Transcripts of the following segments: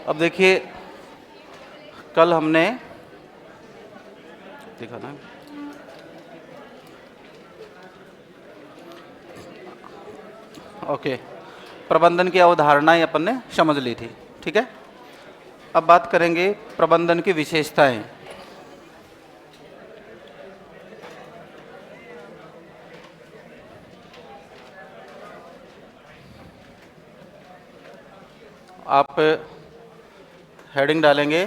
अब देखिए, कल हमने देखा ना, ओके, प्रबंधन की अवधारणाएं अपन ने समझ ली थी, ठीक है। अब बात करेंगे प्रबंधन की विशेषताएं। आप हेडिंग डालेंगे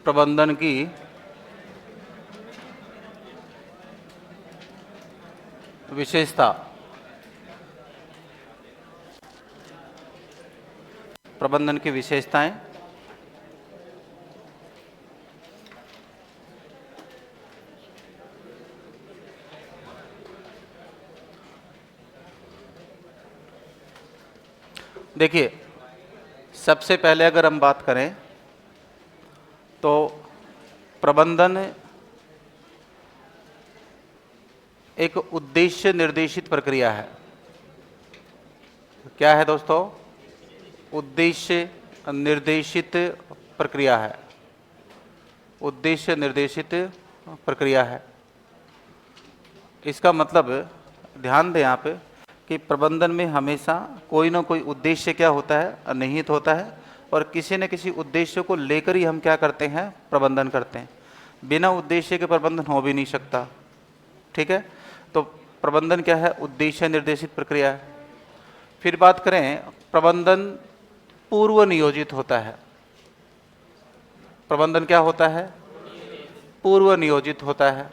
प्रबंधन की विशेषता। प्रबंधन की विशेषताएं। देखिए, सबसे पहले अगर हम बात करें तो प्रबंधन एक उद्देश्य निर्देशित प्रक्रिया है। क्या है दोस्तों? उद्देश्य निर्देशित प्रक्रिया है। उद्देश्य निर्देशित प्रक्रिया है। इसका मतलब ध्यान दें यहाँ पे कि प्रबंधन में हमेशा कोई ना कोई उद्देश्य क्या होता है, निहित होता है, और किसी न किसी उद्देश्य को लेकर ही हम क्या करते हैं, प्रबंधन करते हैं। बिना उद्देश्य के प्रबंधन हो भी नहीं सकता, ठीक है। तो प्रबंधन क्या है? उद्देश्य निर्देशित प्रक्रिया है। फिर बात करें, प्रबंधन पूर्व नियोजित होता है। प्रबंधन क्या होता है? पूर्व नियोजित होता है।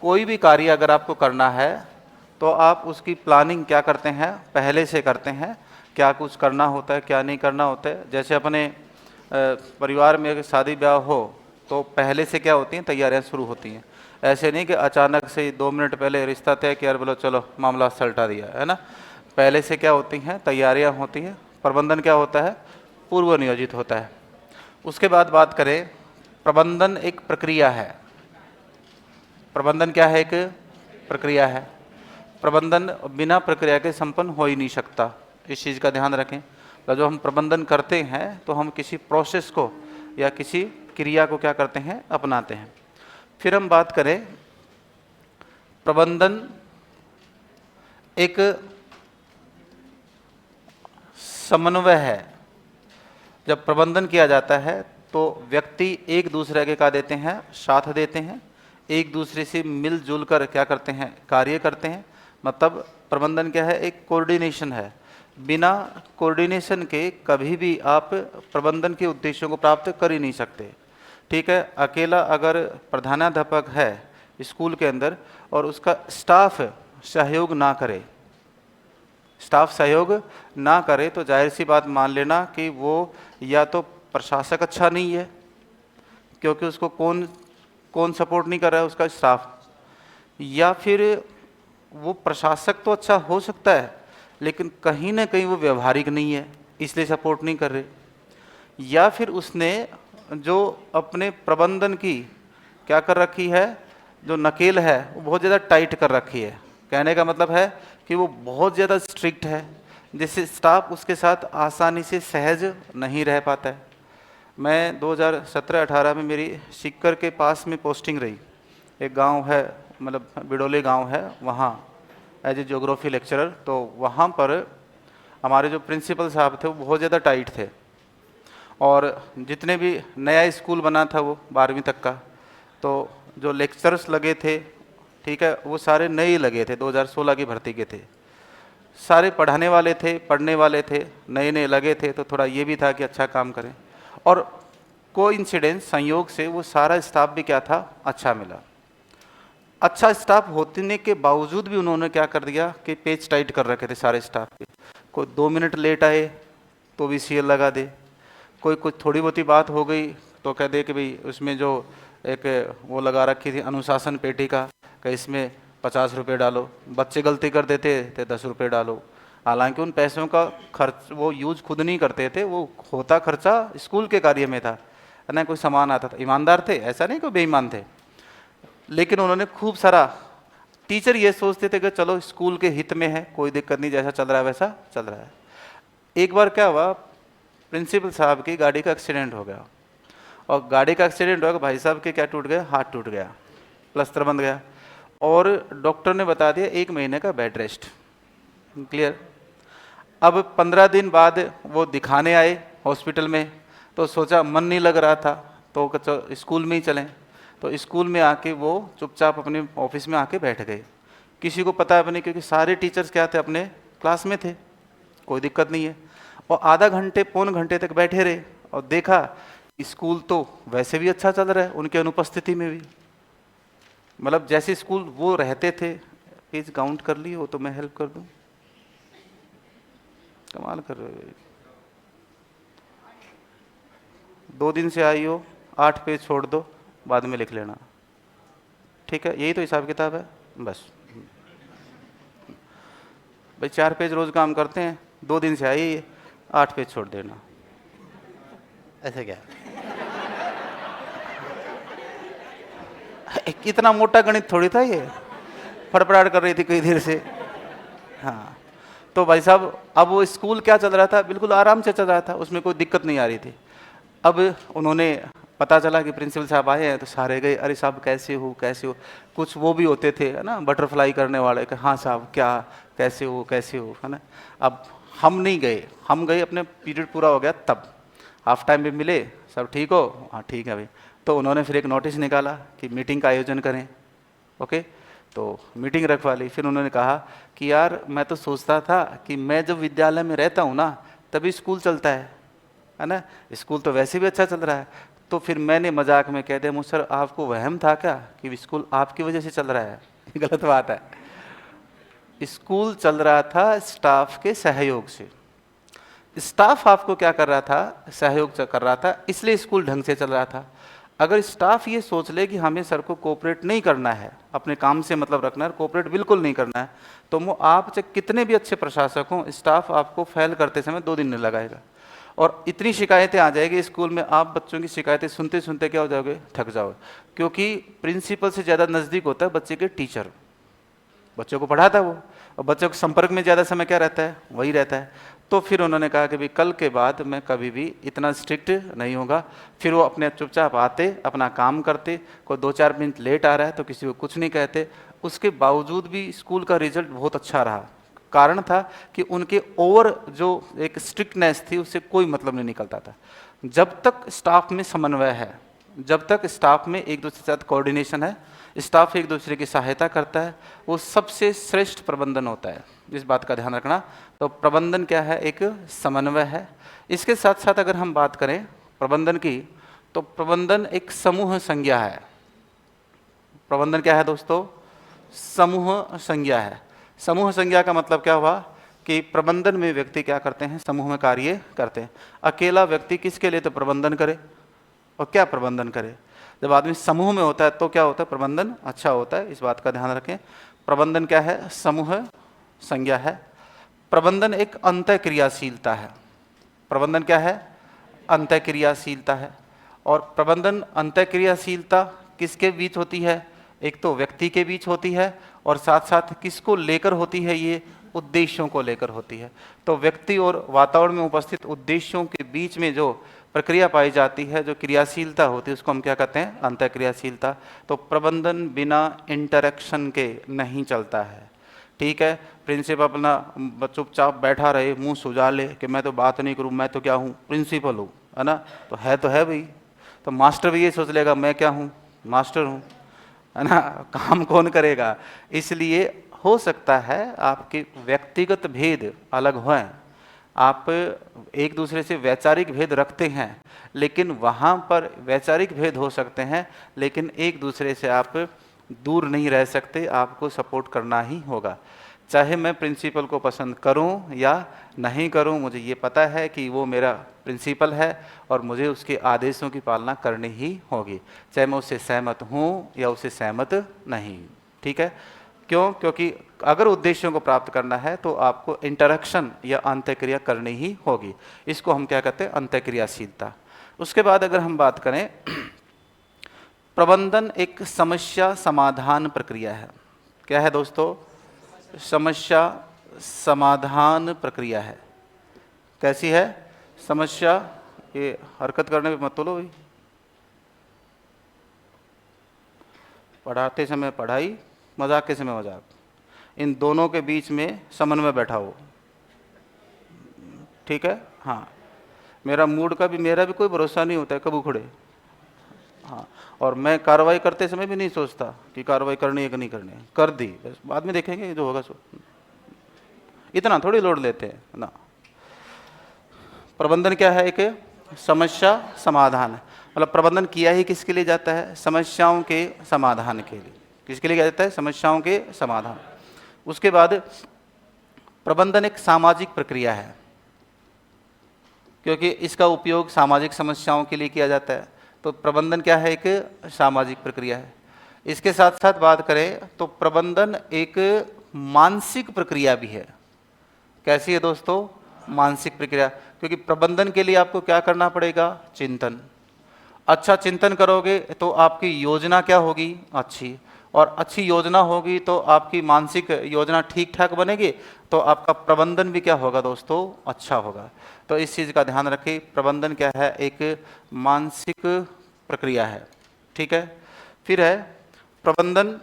कोई भी कार्य अगर आपको करना है तो आप उसकी प्लानिंग क्या करते हैं, पहले से करते हैं, क्या कुछ करना होता है, क्या नहीं करना होता है। जैसे अपने परिवार में अगर शादी ब्याह हो तो पहले से क्या होती हैं, तैयारियां शुरू होती हैं। ऐसे नहीं कि अचानक से 2 मिनट पहले रिश्ता तय किया और बोलो चलो मामला सलटा दिया, है ना। पहले से क्या होती हैं, तैयारियां होती हैं। प्रबंधन क्या होता है? पूर्व नियोजित होता है। उसके बाद बात करें, प्रबंधन एक प्रक्रिया है। प्रबंधन क्या है? एक प्रक्रिया है। प्रबंधन बिना प्रक्रिया के संपन्न हो ही नहीं सकता, इस चीज़ का ध्यान रखें। तो जो हम प्रबंधन करते हैं तो हम किसी प्रोसेस को या किसी क्रिया को क्या करते हैं, अपनाते हैं। फिर हम बात करें, प्रबंधन एक समन्वय है। जब प्रबंधन किया जाता है तो व्यक्ति एक दूसरे के क्या देते हैं, साथ देते हैं, एक दूसरे से मिलजुल कर क्या करते हैं, कार्य करते हैं। मतलब प्रबंधन क्या है? एक कोऑर्डिनेशन है। बिना कोऑर्डिनेशन के कभी भी आप प्रबंधन के उद्देश्यों को प्राप्त कर ही नहीं सकते, ठीक है। अकेला अगर प्रधानाध्यापक है स्कूल के अंदर और उसका स्टाफ सहयोग ना करे, स्टाफ सहयोग ना करे, तो जाहिर सी बात मान लेना कि वो या तो प्रशासक अच्छा नहीं है, क्योंकि उसको कौन सपोर्ट नहीं कर रहा है, उसका स्टाफ, या फिर वो प्रशासक तो अच्छा हो सकता है लेकिन कहीं ना कहीं वो व्यवहारिक नहीं है, इसलिए सपोर्ट नहीं कर रहे, या फिर उसने जो अपने प्रबंधन की क्या कर रखी है, जो नकेल है वो बहुत ज़्यादा टाइट कर रखी है। कहने का मतलब है कि वो बहुत ज़्यादा स्ट्रिक्ट है, जिससे स्टाफ उसके साथ आसानी से सहज नहीं रह पाता है। मैं 2017-18 में मेरी सीकर के पास में पोस्टिंग रही। एक गांव है, मतलब बिडोली गांव है, वहाँ एज ए ज्योग्राफी लेक्चरर। तो वहाँ पर हमारे जो प्रिंसिपल साहब थे वो बहुत ज़्यादा टाइट थे, और जितने भी नया स्कूल बना था वो 12वीं तक का, तो जो लेक्चरर्स लगे थे, ठीक है, वो सारे नए ही लगे थे, 2016 की भर्ती के थे। सारे पढ़ाने वाले थे, पढ़ने वाले थे, नए नए लगे थे, तो थोड़ा ये भी था कि अच्छा काम करें। और कोइंसिडेंस, संयोग से वो सारा स्टाफ भी क्या था, अच्छा मिला। अच्छा स्टाफ होने के बावजूद भी उन्होंने क्या कर दिया कि पेच टाइट कर रखे थे सारे स्टाफ के। कोई 2 मिनट लेट आए तो भी सीएल लगा दे, कोई कुछ थोड़ी बहुती बात हो गई तो कह दे कि भाई उसमें जो एक वो लगा रखी थी अनुशासन पेटी का, कि इसमें 50 रुपये डालो। बच्चे गलती कर देते थे 10 रुपये डालो। हालांकि उन पैसों का खर्च वो यूज खुद नहीं करते थे, वो होता खर्चा स्कूल के कार्य में था, है ना। कोई सामान आता था, ईमानदार थे, ऐसा नहीं कोई बेईमान थे, लेकिन उन्होंने खूब सारा टीचर ये सोचते थे कि चलो स्कूल के हित में है, कोई दिक्कत नहीं, जैसा चल रहा है वैसा चल रहा है। एक बार क्या हुआ, प्रिंसिपल साहब की गाड़ी का एक्सीडेंट हो गया, और गाड़ी का एक्सीडेंट हो गया, भाई साहब के क्या टूट गया, हाथ टूट गया, प्लस्तर बंध गया, और डॉक्टर ने बता दिया 1 महीने का बेड रेस्ट। क्लियर। अब 15 दिन बाद वो दिखाने आए हॉस्पिटल में, तो सोचा मन नहीं लग रहा था तो स्कूल में ही चलें। तो स्कूल में आके वो चुपचाप अपने ऑफिस में आके बैठ गए, किसी को पता भी नहीं, क्योंकि सारे टीचर्स क्या थे, अपने क्लास में थे, कोई दिक्कत नहीं है। और आधा घंटे पौन घंटे तक बैठे रहे, और देखा स्कूल तो वैसे भी अच्छा चल रहा है उनके अनुपस्थिति में भी, मतलब जैसे स्कूल वो रहते थे। पेज काउंट कर ली हो तो मैं हेल्प कर दूं, कमाल कर रहे हो। 2 दिन से आई हो, 8 पेज छोड़ दो, बाद में लिख लेना, ठीक है, यही तो हिसाब किताब है बस। भाई 4 पेज रोज काम करते हैं, 2 दिन से आई 8 पेज छोड़ देना, ऐसे क्या इतना मोटा गणित थोड़ी था ये, फड़फड़ाहट कर रही थी कई देर से। हाँ, तो भाई साहब अब वो स्कूल क्या चल रहा था, बिल्कुल आराम से चल रहा था, उसमें कोई दिक्कत नहीं आ रही थी। अब उन्होंने पता चला कि प्रिंसिपल साहब आए हैं, तो सारे गए, अरे साहब कैसे हो कैसे हो। कुछ वो भी होते थे है ना, बटरफ्लाई करने वाले, कि हाँ साहब क्या, कैसे हो है ना। अब हम नहीं गए, हम गए अपने पीरियड पूरा हो गया तब, हाफ टाइम में मिले, सब ठीक हो, हाँ ठीक है भाई। तो उन्होंने फिर एक नोटिस निकाला कि मीटिंग का आयोजन करें, ओके, तो मीटिंग रखवा ली। फिर उन्होंने कहा कि यार मैं तो सोचता था कि मैं जब विद्यालय में रहता हूँ ना तभी स्कूल चलता है ना, स्कूल तो वैसे भी अच्छा चल रहा है। तो फिर मैंने मजाक में कह दिया, मुझ सर आपको वहम था क्या कि स्कूल आपकी वजह से चल रहा है? गलत बात है, स्कूल चल रहा था स्टाफ के सहयोग से। स्टाफ आपको क्या कर रहा था, सहयोग कर रहा था, इसलिए स्कूल ढंग से चल रहा था। अगर स्टाफ ये सोच ले कि हमें सर को कोऑपरेट नहीं करना है, अपने काम से मतलब रखना है, कोऑपरेट बिल्कुल नहीं करना है, तो वो आप चाहे कितने भी अच्छे प्रशासक हों, स्टाफ आपको फेल करते समय 2 दिन नहीं लगाएगा। और इतनी शिकायतें आ जाएगी स्कूल में, आप बच्चों की शिकायतें सुनते सुनते क्या हो जाओगे, थक जाओगे। क्योंकि प्रिंसिपल से ज़्यादा नज़दीक होता है बच्चे के टीचर, बच्चों को पढ़ाता है वो, और बच्चों के संपर्क में ज़्यादा समय क्या रहता है, वही रहता है। तो फिर उन्होंने कहा कि भाई कल के बाद मैं कभी भी इतना स्ट्रिक्ट नहीं होगा। फिर वो अपने चुपचाप आते, अपना काम करते, कोई 2-4 मिनट लेट आ रहा है तो किसी को कुछ नहीं कहते। उसके बावजूद भी स्कूल का रिजल्ट बहुत अच्छा रहा। कारण था कि उनके ओवर जो एक स्ट्रिक्टनेस थी उससे कोई मतलब नहीं निकलता था। जब तक स्टाफ में समन्वय है, जब तक स्टाफ में एक दूसरे के साथ कोऑर्डिनेशन है, स्टाफ एक दूसरे की सहायता करता है, वो सबसे श्रेष्ठ प्रबंधन होता है। इस बात का ध्यान रखना। तो प्रबंधन क्या है, एक समन्वय है। इसके साथ साथ अगर हम बात करें प्रबंधन की, तो प्रबंधन एक समूह संज्ञा है। प्रबंधन क्या है दोस्तों, समूह संज्ञा है। समूह संज्ञा का मतलब क्या हुआ कि प्रबंधन में व्यक्ति क्या करते हैं, समूह में कार्य करते हैं। अकेला व्यक्ति किसके लिए तो प्रबंधन करे, और क्या प्रबंधन करे। जब आदमी समूह में होता है तो क्या होता है, प्रबंधन अच्छा होता है। इस बात का ध्यान रखें। प्रबंधन क्या है, समूह संज्ञा है। प्रबंधन एक अंतः क्रियाशीलता है। प्रबंधन क्या है, अंतः क्रियाशीलता है। और प्रबंधन अंतः क्रियाशीलता किसके बीच होती है, एक तो व्यक्ति के बीच होती है, और साथ साथ किसको लेकर होती है, ये उद्देश्यों को लेकर होती है। तो व्यक्ति और वातावरण में उपस्थित उद्देश्यों के बीच में जो प्रक्रिया पाई जाती है, जो क्रियाशीलता होती है, उसको हम क्या कहते हैं, अंतः क्रियाशीलता। तो प्रबंधन बिना इंटरेक्शन के नहीं चलता है। ठीक है, प्रिंसिपल अपना चुपचाप बैठा रहे, मुंह सुजा ले कि मैं तो बात नहीं करूं, मैं तो क्या हूं, प्रिंसिपल हूं, है ना, तो है भाई। तो मास्टर भी ये सोच लेगा मैं क्या हूं, मास्टर हूं, है ना, काम कौन करेगा। इसलिए हो सकता है आपके व्यक्तिगत भेद अलग हों, आप एक दूसरे से वैचारिक भेद रखते हैं, लेकिन वहाँ पर वैचारिक भेद हो सकते हैं, लेकिन एक दूसरे से आप दूर नहीं रह सकते, आपको सपोर्ट करना ही होगा। चाहे मैं प्रिंसिपल को पसंद करूं या नहीं करूं, मुझे ये पता है कि वो मेरा प्रिंसिपल है और मुझे उसके आदेशों की पालना करनी ही होगी, चाहे मैं उससे सहमत हूं या उससे सहमत नहीं। ठीक है, क्यों, क्योंकि अगर उद्देश्यों को प्राप्त करना है तो आपको इंटरेक्शन या अंतःक्रिया करनी ही होगी। इसको हम क्या कहते हैं, अंतःक्रियाशीलता। उसके बाद अगर हम बात करें, प्रबंधन एक समस्या समाधान प्रक्रिया है। क्या है दोस्तों? समस्या समाधान प्रक्रिया है। कैसी है? समस्या, ये हरकत करने पे मत तोलो भाई, पढ़ाते समय पढ़ाई, मजाक के समय मजाक, इन दोनों के बीच में समन्वय बैठा हो, ठीक है? हाँ, मेरा मूड का भी, मेरा भी कोई भरोसा नहीं होता है कब उखड़े। हाँ, और मैं कार्रवाई करते समय भी नहीं सोचता कि कार्रवाई करनी है कि नहीं करनी है, कर दी बस, बाद में देखेंगे जो होगा सो। इतना थोड़ी लोड लेते हैं ना। प्रबंधन क्या है? एक समस्या समाधान है। मतलब प्रबंधन किया ही किसके लिए जाता है? समस्याओं के समाधान के लिए। किसके लिए किया जाता है? समस्याओं के समाधान। उसके बाद प्रबंधन एक सामाजिक प्रक्रिया है, क्योंकि इसका उपयोग सामाजिक समस्याओं के लिए किया जाता है। तो प्रबंधन क्या है? एक सामाजिक प्रक्रिया है। इसके साथ साथ बात करें तो प्रबंधन एक मानसिक प्रक्रिया भी है। कैसी है दोस्तों? मानसिक प्रक्रिया। क्योंकि प्रबंधन के लिए आपको क्या करना पड़ेगा? चिंतन। अच्छा चिंतन करोगे तो आपकी योजना क्या होगी? अच्छी। और अच्छी योजना होगी तो आपकी मानसिक योजना ठीक ठाक बनेगी, तो आपका प्रबंधन भी क्या होगा दोस्तों? अच्छा होगा। तो इस चीज़ का ध्यान रखें, प्रबंधन क्या है? एक मानसिक प्रक्रिया है, ठीक है? फिर है प्रबंधन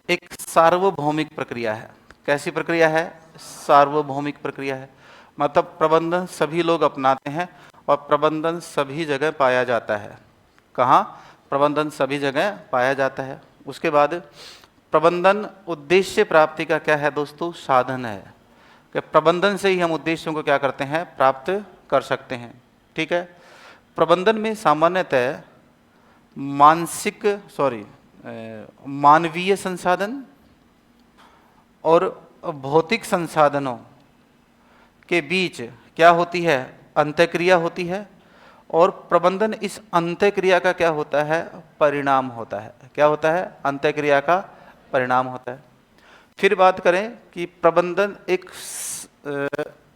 एक सार्वभौमिक प्रक्रिया है। कैसी प्रक्रिया है? सार्वभौमिक प्रक्रिया है। मतलब प्रबंधन सभी लोग अपनाते हैं और प्रबंधन सभी जगह पाया जाता है। कहाँ? प्रबंधन सभी जगह पाया जाता है। उसके बाद प्रबंधन उद्देश्य प्राप्ति का क्या है दोस्तों? साधन है। कि प्रबंधन से ही हम उद्देश्यों को क्या करते हैं? प्राप्त कर सकते हैं, ठीक है? प्रबंधन में सामान्यतः मानवीय संसाधन और भौतिक संसाधनों के बीच क्या होती है? अंतःक्रिया होती है। और प्रबंधन इस अंतःक्रिया का क्या होता है? परिणाम होता है। क्या होता है? अंतःक्रिया का परिणाम होता है। फिर बात करें कि प्रबंधन एक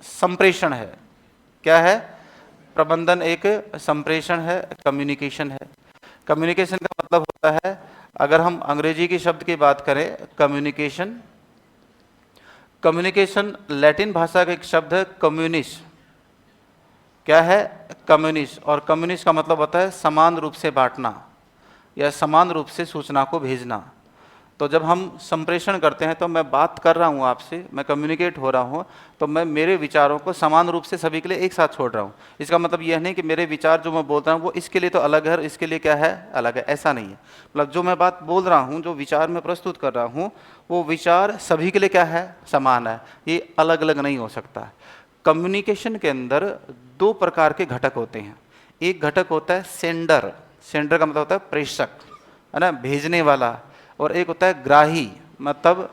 संप्रेषण है। क्या है? प्रबंधन एक संप्रेषण है, कम्युनिकेशन है। कम्युनिकेशन का मतलब होता है, अगर हम अंग्रेजी के शब्द की बात करें, कम्युनिकेशन, कम्युनिकेशन लैटिन भाषा का एक शब्द है कम्युनिस। क्या है? कम्युनिस। और कम्युनिस का मतलब होता है समान रूप से बांटना या समान रूप से सूचना को भेजना। तो जब हम संप्रेषण करते हैं तो मैं बात कर रहा हूँ आपसे, मैं कम्युनिकेट हो रहा हूँ, तो मैं मेरे विचारों को समान रूप से सभी के लिए एक साथ छोड़ रहा हूँ। इसका मतलब यह नहीं कि मेरे विचार जो मैं बोल रहा हूँ वो इसके लिए तो अलग है और इसके लिए क्या है? अलग है, ऐसा नहीं है। मतलब जो मैं बात बोल रहा हूँ, जो विचार मैं प्रस्तुत कर रहा हूँ, वो विचार सभी के लिए क्या है? समान है, ये अलग अलग नहीं हो सकता। कम्युनिकेशन के अंदर दो प्रकार के घटक होते हैं। एक घटक होता है सेंडर, सेंडर का मतलब होता है प्रेषक, है ना, भेजने वाला। और एक होता है ग्राही, मतलब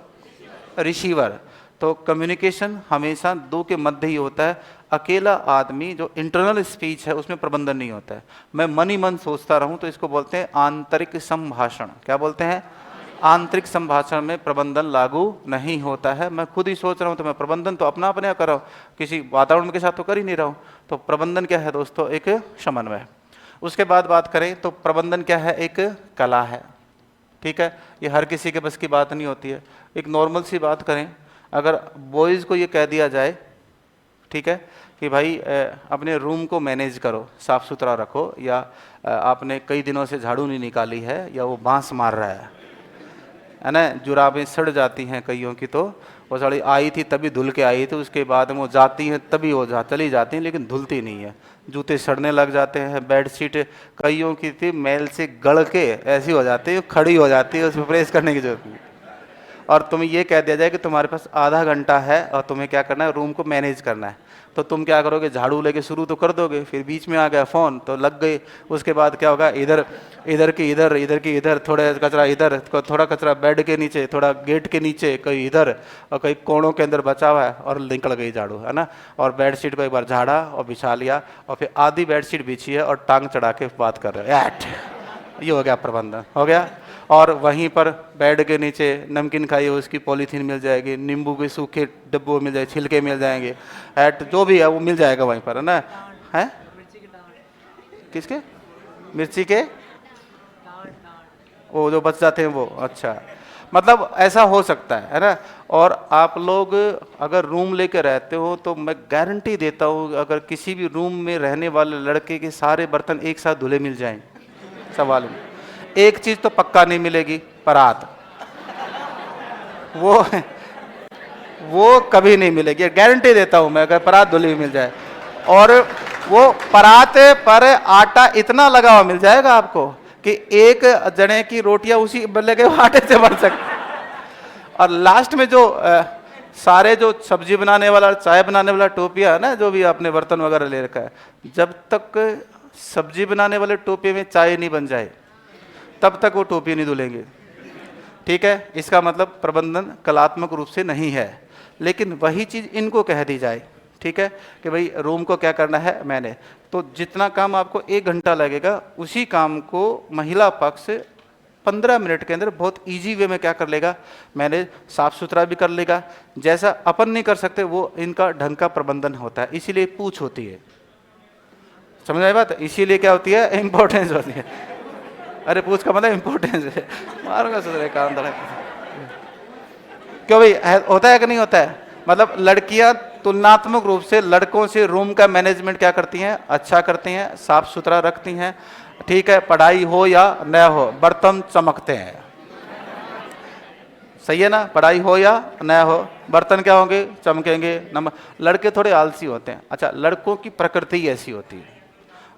रिसीवर। तो कम्युनिकेशन हमेशा दो के मध्य ही होता है। अकेला आदमी जो इंटरनल स्पीच है उसमें प्रबंधन नहीं होता है। मैं मन ही मन सोचता रहूं तो इसको बोलते हैं आंतरिक संभाषण। क्या बोलते हैं? आंतरिक संभाषण में प्रबंधन लागू नहीं होता है। मैं खुद ही सोच रहा हूँ तो मैं प्रबंधन तो अपना अपने कर रहा हूँ, किसी वातावरण के साथ तो कर ही नहीं रहा हूँ। तो प्रबंधन क्या है दोस्तों? एक समन्वय। उसके बाद बात करें तो प्रबंधन क्या है? एक कला है, ठीक है? ये हर किसी के बस की बात नहीं होती है। एक नॉर्मल सी बात करें, अगर बॉयज़ को ये कह दिया जाए, ठीक है, कि भाई अपने रूम को मैनेज करो, साफ़ सुथरा रखो, या आपने कई दिनों से झाड़ू नहीं निकाली है, या वो बांस मार रहा है ना, जुराबें सड़ जाती हैं कईयों की, तो वो साड़ी आई थी तभी धुल के आई थी, उसके बाद वो जाती हैं तभी वो चली जाती हैं, लेकिन धुलती नहीं है, जूते सड़ने लग जाते हैं, बेडशीट कईयों की थी मैल से गड़ के ऐसी हो जाती है, खड़ी हो जाती है, उसमें प्रेस करने की जरूरत नहीं। और तुम्हें ये कह दिया जाए कि तुम्हारे पास आधा घंटा है और तुम्हें क्या करना है? रूम को मैनेज करना है। तो तुम क्या करोगे? झाड़ू लेके शुरू तो कर दोगे, फिर बीच में आ गया फ़ोन तो लग गई। उसके बाद क्या होगा? इधर इधर की इधर, इधर की इधर, थोड़ा कचरा इधर, थोड़ा कचरा बेड के नीचे, थोड़ा गेट के नीचे, कहीं इधर और कहीं कोनों के अंदर बचा हुआ है, और निकल गई झाड़ू, है ना। और बेडशीट को एक बार झाड़ा और बिछा लिया, और फिर आधी बेडशीट बिछी है और टांग चढ़ा के बात कर रहे हो। ये हो गया प्रबंधन, हो गया। और वहीं पर बेड के नीचे नमकीन खाइए, उसकी पॉलीथीन मिल जाएगी, नींबू के सूखे डब्बे मिल जाएंगे, छिलके मिल जाएंगे, एट जो भी है वो मिल जाएगा वहीं पर, है ना। है किसके? मिर्ची के वो जो बच जाते हैं वो, अच्छा। मतलब ऐसा हो सकता है ना। और आप लोग अगर रूम लेके रहते हो तो मैं गारंटी देता हूँ, अगर किसी भी रूम में रहने वाले लड़के के सारे बर्तन एक साथ धुले मिल जाएं, सवाल में एक चीज तो पक्का नहीं मिलेगी, परात। वो वो कभी नहीं मिलेगी, गारंटी देता हूं मैं, अगर परात धुली हुई मिल जाए। और वो परात पर आटा इतना लगा हुआ मिल जाएगा आपको कि एक जने की रोटियां उसी बल्ले के आटे से बन सकती। और लास्ट में जो सारे जो सब्जी बनाने वाला, चाय बनाने वाला टोपिया है ना, जो भी आपने बर्तन वगैरह ले रखा है, जब तक सब्जी बनाने वाले टोपी में चाय नहीं बन जाए तब तक वो टोपी नहीं धुलेंगे। ठीक है, इसका मतलब प्रबंधन कलात्मक रूप से नहीं है। लेकिन वही चीज इनको कह दी जाए, ठीक है, कि भाई रूम को क्या करना है मैंने, तो जितना काम आपको 1 घंटा लगेगा उसी काम को महिला पक्ष 15 मिनट के अंदर बहुत इजी वे में क्या कर लेगा, मैंने साफ सुथरा भी कर लेगा। जैसा अपन नहीं कर सकते वो इनका ढंग का प्रबंधन होता है, इसीलिए पूछ होती है। समझ आई बात? इसीलिए क्या होती है, इंपॉर्टेंस होती है। अरे पूछ का मतलब इंपॉर्टेंस है, मारूंगा सुधरे काम धड़क। क्यों भाई, होता है कि नहीं होता है? मतलब लड़कियां तुलनात्मक रूप से लड़कों से रूम का मैनेजमेंट क्या करती हैं, अच्छा करती हैं, साफ सुथरा रखती हैं। ठीक है, पढ़ाई हो या न हो, बर्तन चमकते हैं। सही है ना? पढ़ाई हो या न हो, बर्तन क्या होंगे, चमकेंगे। नंबर, लड़के थोड़े आलसी होते हैं। अच्छा, लड़कों की प्रकृति ऐसी होती है,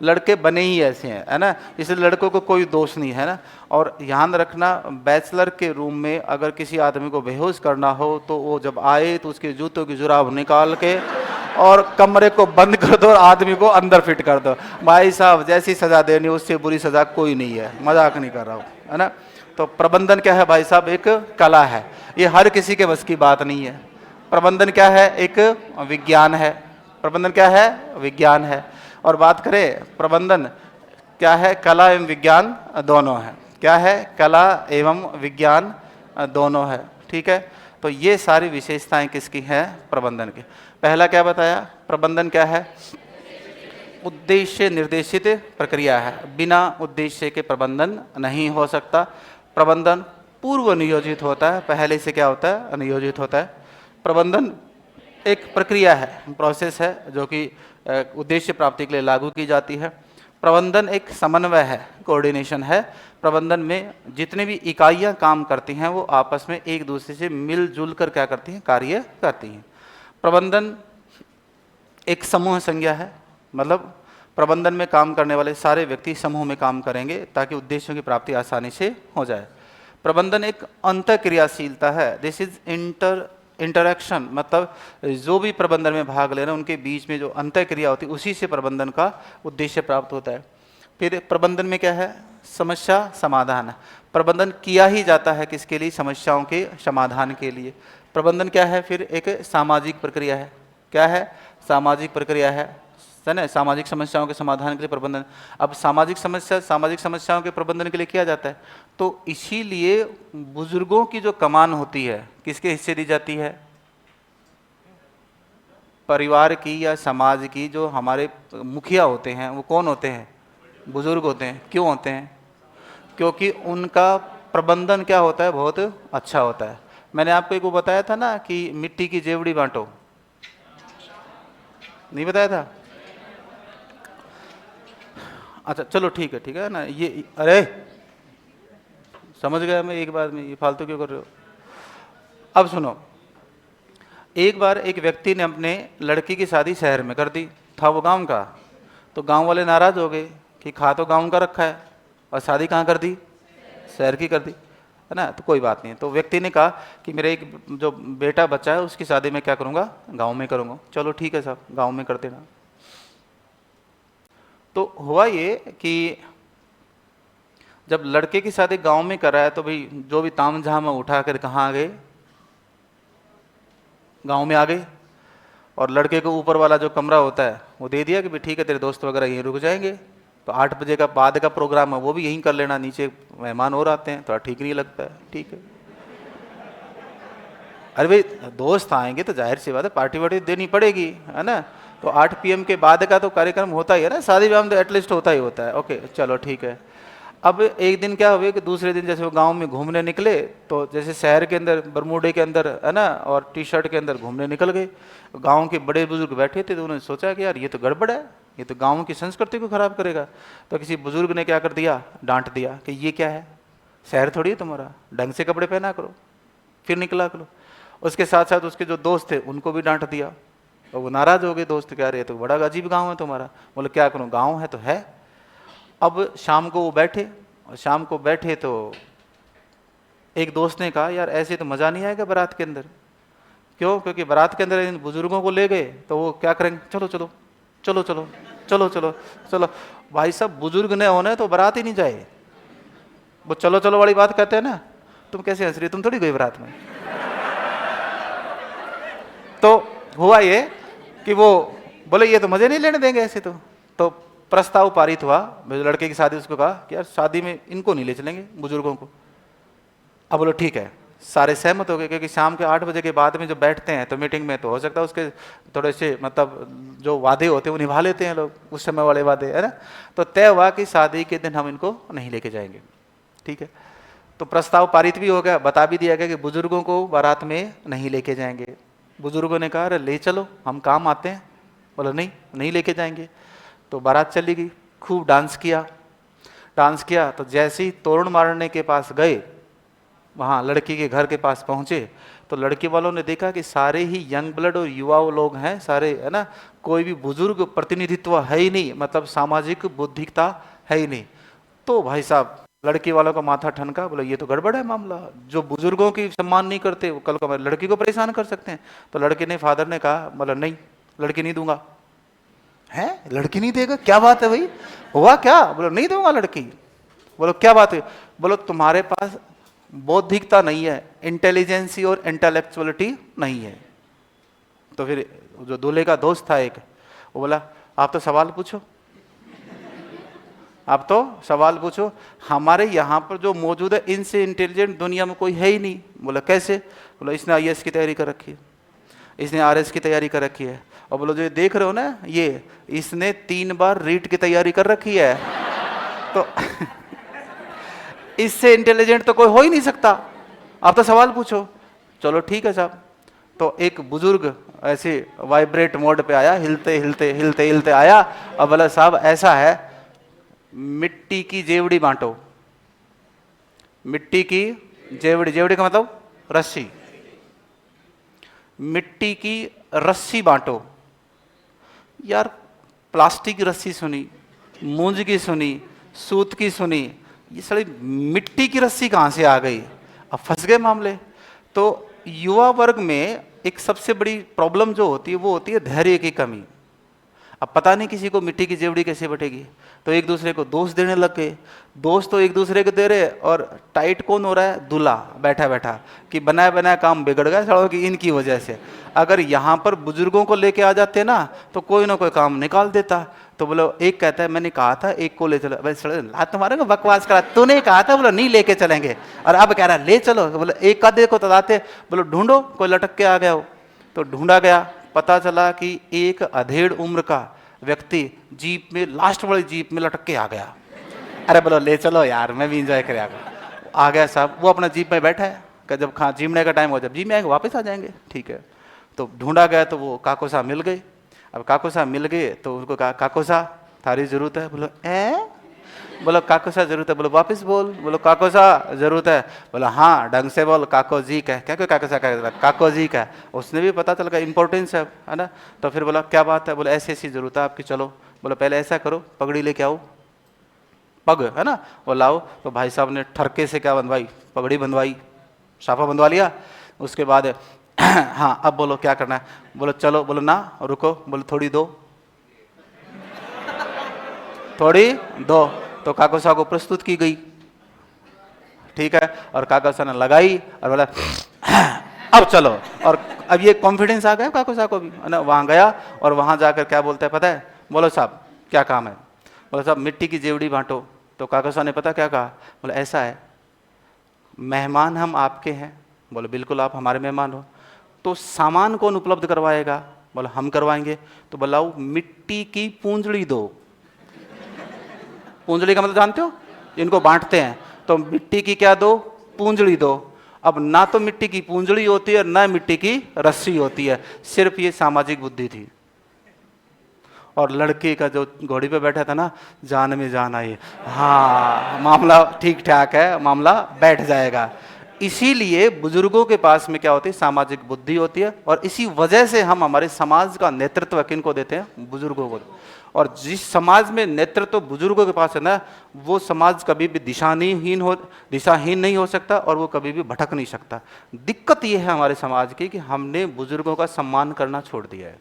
लड़के बने ही ऐसे हैं, है ना, इसलिए लड़कों को कोई दोष नहीं है ना। और ध्यान रखना, बैचलर के रूम में अगर किसी आदमी को बेहोश करना हो तो वो जब आए तो उसके जूतों की जुराब निकाल के और कमरे को बंद कर दो और आदमी को अंदर फिट कर दो। भाई साहब, जैसी सजा देनी उससे बुरी सजा कोई नहीं है, मजाक नहीं कर रहा हूँ, है ना। तो प्रबंधन क्या है भाई साहब, एक कला है, ये हर किसी के बस की बात नहीं है। प्रबंधन क्या है, एक विज्ञान है। प्रबंधन क्या है, विज्ञान है। और बात करें प्रबंधन क्या है, कला एवं विज्ञान दोनों है। क्या है, कला एवं विज्ञान दोनों है। ठीक है, तो ये सारी विशेषताएं किसकी हैं, प्रबंधन की। पहला क्या बताया, प्रबंधन क्या है, उद्देश्य निर्देशित प्रक्रिया है। बिना उद्देश्य के प्रबंधन नहीं हो सकता। प्रबंधन पूर्व नियोजित होता है, पहले से क्या होता है, नियोजित होता है। प्रबंधन एक प्रक्रिया है, प्रोसेस है, जो कि उद्देश्य प्राप्ति के लिए लागू की जाती है। प्रबंधन एक समन्वय है, कोऑर्डिनेशन है। प्रबंधन में जितने भी इकाइयां काम करती हैं वो आपस में एक दूसरे से मिलजुल कर क्या करती हैं, कार्य करती हैं। प्रबंधन एक समूह संज्ञा है, मतलब प्रबंधन में काम करने वाले सारे व्यक्ति समूह में काम करेंगे ताकि उद्देश्यों की प्राप्ति आसानी से हो जाए। प्रबंधन एक अंतःक्रियाशीलता है, दिस इज इंटरेक्शन, मतलब जो भी प्रबंधन में भाग ले रहे हैं उनके बीच में जो अंतःक्रिया होती है उसी से प्रबंधन का उद्देश्य प्राप्त होता है। फिर प्रबंधन में क्या है, समस्या समाधान। प्रबंधन किया ही जाता है किसके लिए, समस्याओं के समाधान के लिए। प्रबंधन क्या है, फिर एक सामाजिक प्रक्रिया है। क्या है, सामाजिक प्रक्रिया है ना, सामाजिक समस्याओं के समाधान के लिए प्रबंधन। अब सामाजिक समस्याओं के प्रबंधन के लिए किया जाता है, तो इसीलिए बुजुर्गों की जो कमान होती है किसके हिस्से दी जाती है, परिवार की या समाज की। जो हमारे मुखिया होते हैं वो कौन होते हैं, बुजुर्ग होते हैं। क्यों होते हैं, क्योंकि उनका प्रबंधन क्या होता है, बहुत अच्छा होता है। मैंने आपको एक वो बताया था ना कि मिट्टी की जेवड़ी बांटो, नहीं बताया था? अच्छा चलो ठीक है ना, ये अरे समझ गया मैं एक बार में, ये फालतू क्यों कर रहे हो। अब सुनो, एक बार एक व्यक्ति ने अपने लड़की की शादी शहर में कर दी, था वो गांव का, तो गांव वाले नाराज हो गए कि खा तो गांव का रखा है और शादी कहाँ कर दी, शहर की कर दी, है ना। तो कोई बात नहीं, तो व्यक्ति ने कहा कि मेरे एक जो बेटा बच्चा है उसकी शादी मैं क्या करूँगा, गाँव में करूँगा। चलो ठीक है साहब, गाँव में कर देना। तो हुआ ये कि जब लड़के की शादी गांव में कर रहा है तो भाई जो भी ताम झाम उठा कर कहाँ आ गए, गांव में आ गए। और लड़के को ऊपर वाला जो कमरा होता है वो दे दिया कि भाई ठीक है तेरे दोस्त वगैरह यहीं रुक जाएंगे, तो 8 बजे का बाद का प्रोग्राम है वो भी यहीं कर लेना, नीचे मेहमान और आते हैं, तो ठीक नहीं लगता है। ठीक है, अरे भाई दोस्त आएंगे तो जाहिर सी बात है पार्टी वार्टी देनी पड़ेगी, है ना। तो 8 PM के बाद का तो कार्यक्रम होता ही है ना, शादी विवाह में तो एटलीस्ट होता ही होता है। ओके चलो ठीक है। अब एक दिन क्या हुआ कि दूसरे दिन जैसे वो गांव में घूमने निकले, तो जैसे शहर के अंदर बरमूडे के अंदर है ना, और टी शर्ट के अंदर घूमने निकल गए। गांव के बड़े बुजुर्ग बैठे थे, तो उन्होंने सोचा कि यार ये तो गड़बड़ है, ये तो गांव की संस्कृति को खराब करेगा। तो किसी बुजुर्ग ने क्या कर दिया, डांट दिया कि ये क्या है, शहर थोड़ी है तुम्हारा, ढंग से कपड़े पहना करो, फिर निकला करो। उसके साथ साथ उसके जो दोस्त थे उनको भी डांट दिया, और वो नाराज हो गए दोस्त, कह रहे तो बड़ा अजीब गाँव है तुम्हारा। बोले क्या करूँ, गाँव है तो है। अब शाम को वो बैठे, और शाम को बैठे तो एक दोस्त ने कहा यार ऐसे तो मज़ा नहीं आएगा बारात के अंदर। क्यों? क्योंकि बारात के अंदर इन बुजुर्गों को ले गए तो वो क्या करेंगे, चलो चलो चलो चलो चलो चलो चलो। भाई साहब बुजुर्ग ने होने तो बारात ही नहीं जाए, वो चलो चलो वाली बात कहते हैं ना। तुम कैसे हंस रही हो, तुम थोड़ी गई बारात में। तो हुआ ये कि वो बोले ये तो मजे नहीं लेने देंगे ऐसे तो प्रस्ताव पारित हुआ, लड़के की शादी, उसको कहा कि यार शादी में इनको नहीं ले चलेंगे बुजुर्गों को। अब बोलो ठीक है, सारे सहमत हो गए, क्योंकि शाम के 8 बजे के बाद में जो बैठते हैं तो मीटिंग में, तो हो सकता है उसके थोड़े से मतलब जो वादे होते हैं वो निभा लेते हैं लोग, उस समय वाले वादे, है ना। तो तय हुआ कि शादी के दिन हम इनको नहीं लेके जाएंगे, ठीक है। तो प्रस्ताव पारित भी हो गया, बता भी दिया गया कि बुजुर्गों को बारात में नहीं लेके जाएंगे। बुजुर्गों ने कहा अरे ले चलो, हम काम आते हैं। बोला नहीं, नहीं लेके जाएंगे। तो बारात चली गई, खूब डांस किया। डांस किया तो जैसे ही तोरण मारने के पास गए, वहाँ लड़की के घर के पास पहुँचे, तो लड़की वालों ने देखा कि सारे ही यंग ब्लड और युवा लोग हैं सारे, है ना, कोई भी बुजुर्ग प्रतिनिधित्व है ही नहीं, मतलब सामाजिक बुद्धिकता है ही नहीं। तो भाई साहब लड़की वालों का माथा ठनका, बोला ये तो गड़बड़ है मामला, जो बुजुर्गों की सम्मान नहीं करते वो कल को हमारी लड़की को परेशान कर सकते हैं। तो लड़के ने, फादर ने कहा, बोला नहीं लड़की नहीं दूंगा। है लड़की नहीं देगा, क्या बात है भाई, हुआ क्या? बोलो नहीं दूंगा लड़की। बोलो क्या बात है? बोलो तुम्हारे पास बौद्धिकता नहीं है, इंटेलिजेंसी और इंटेलेक्चुअलिटी नहीं है। तो फिर जो दूल्हे का दोस्त था एक, वो बोला आप तो सवाल पूछो, आप तो सवाल पूछो, हमारे यहाँ पर जो मौजूद है इनसे इंटेलिजेंट दुनिया में कोई है ही नहीं। बोला कैसे? बोला इसने आईएएस की तैयारी कर रखी है, इसने आरएस की तैयारी कर रखी है, और बोलो जो देख रहे हो ना ये, इसने 3 बार रीट की तैयारी कर रखी है। तो इससे इंटेलिजेंट तो कोई हो ही नहीं सकता, आप तो सवाल पूछो। चलो ठीक है साहब। तो एक बुजुर्ग ऐसे वाइब्रेट मोड पे आया, हिलते हिलते हिलते हिलते आया, और बोला साहब ऐसा है, मिट्टी की जेवड़ी बांटो। मिट्टी की जेवड़ी, जेवड़ी का मतलब रस्सी, मिट्टी की रस्सी बांटो। यार प्लास्टिक की रस्सी सुनी, मूंज की सुनी, सूत की सुनी, ये सारी मिट्टी की रस्सी कहाँ से आ गई? अब फंस गए मामले। तो युवा वर्ग में एक सबसे बड़ी प्रॉब्लम जो होती है वो होती है धैर्य की कमी। अब पता नहीं किसी को मिट्टी की जेवड़ी कैसे बटेगी, तो एक दूसरे को दोष देने लग गए। दोस्त तो एक दूसरे को दे रहे, और टाइट कौन हो रहा है? दूल्हा बैठा बैठा, कि बनाया बनाया काम बिगड़ गया सड़ों की इनकी वजह से। अगर यहाँ पर बुजुर्गों को लेके आ जाते ना तो कोई ना कोई काम निकाल देता। तो बोलो एक कहता है मैंने कहा था एक को ले चलो, लात तुम्हारे को बकवास करा, तूने कहा था, बोलो नहीं लेके चलेंगे, और अब कह रहा ले चलो। बोलो एक का देखो तो आते, बोलो ढूंढो कोई लटक के आ गया हो। तो ढूंढा गया, पता चला कि एक अधेड़ उम्र का व्यक्ति जीप में, लास्ट वाली जीप में लटक के आ गया। अरे बोलो ले चलो यार, मैं भी इंजॉय कर आ गया साहब। वो अपना जीप में बैठा है कि जब खा जीमने का टाइम हो, जब जीप में आएंगे वापस आ जाएंगे, ठीक है। तो ढूंढा गया तो वो काको साहब मिल गए। अब काको साहब मिल गए तो उनको कहा काको साहब थारी जरूरत है। बोलो बोलो काको साहब जरूरत है। बोलो वापस बोल। बोलो काको साहब जरूरत है। बोला हाँ ढंग से बोल, काको जी का क्या, काको साहब काको जी का। उसने भी पता चल गया इंपॉर्टेंस है ना। तो फिर बोला क्या बात है? बोले ऐसी ऐसी जरूरत है आपकी, चलो। बोलो पहले ऐसा करो, पगड़ी लेके आओ, पग है ना वो लाओ। तो भाई साहब ने ठरके से क्या बंधवाई, पगड़ी बंधवाई, साफा बंधवा लिया। उसके बाद हाँ अब बोलो क्या करना है? बोलो चलो। बोलो ना रुको। बोलो थोड़ी दो, थोड़ी दो। तो काको साहब को प्रस्तुत की गई, ठीक है। और काको साहब ने लगाई और बोला अब चलो। और अब ये कॉन्फिडेंस आ गया काको साहब को भी, है ना। वहाँ गया और वहाँ जाकर क्या बोलता है पता है? बोलो साहब क्या काम है? बोलो साहब मिट्टी की जेवड़ी बांटो। तो काको साहब ने पता क्या कहा? बोले ऐसा है, मेहमान हम आपके हैं। बोले बिल्कुल आप हमारे मेहमान हो। तो सामान कौन उपलब्ध करवाएगा? बोला हम करवाएंगे। तो बोलाओ मिट्टी की पूंजड़ी दो। पूंजड़ी का मतलब जानते हो? इनको बांटते हैं, तो मिट्टी की क्या दो, पूंजड़ी दो। अब ना तो मिट्टी की पूंजड़ी होती है ना मिट्टी की रस्सी होती है, सिर्फ ये सामाजिक बुद्धि थी। और लड़के का जो घोड़ी पे बैठा था ना, जान में जान आई, हाँ मामला ठीक ठाक है, मामला बैठ जाएगा। इसीलिए बुजुर्गों के पास में क्या होती है, सामाजिक बुद्धि होती है, और इसी वजह से हम हमारे समाज का नेतृत्व किनको देते हैं, बुजुर्गों को। और जिस समाज में नेतृत्व बुजुर्गों के पास है ना, वो समाज कभी भी दिशाहीन नहीं हो सकता, और वो कभी भी भटक नहीं सकता। दिक्कत ये है हमारे समाज की कि हमने बुजुर्गों का सम्मान करना छोड़ दिया है।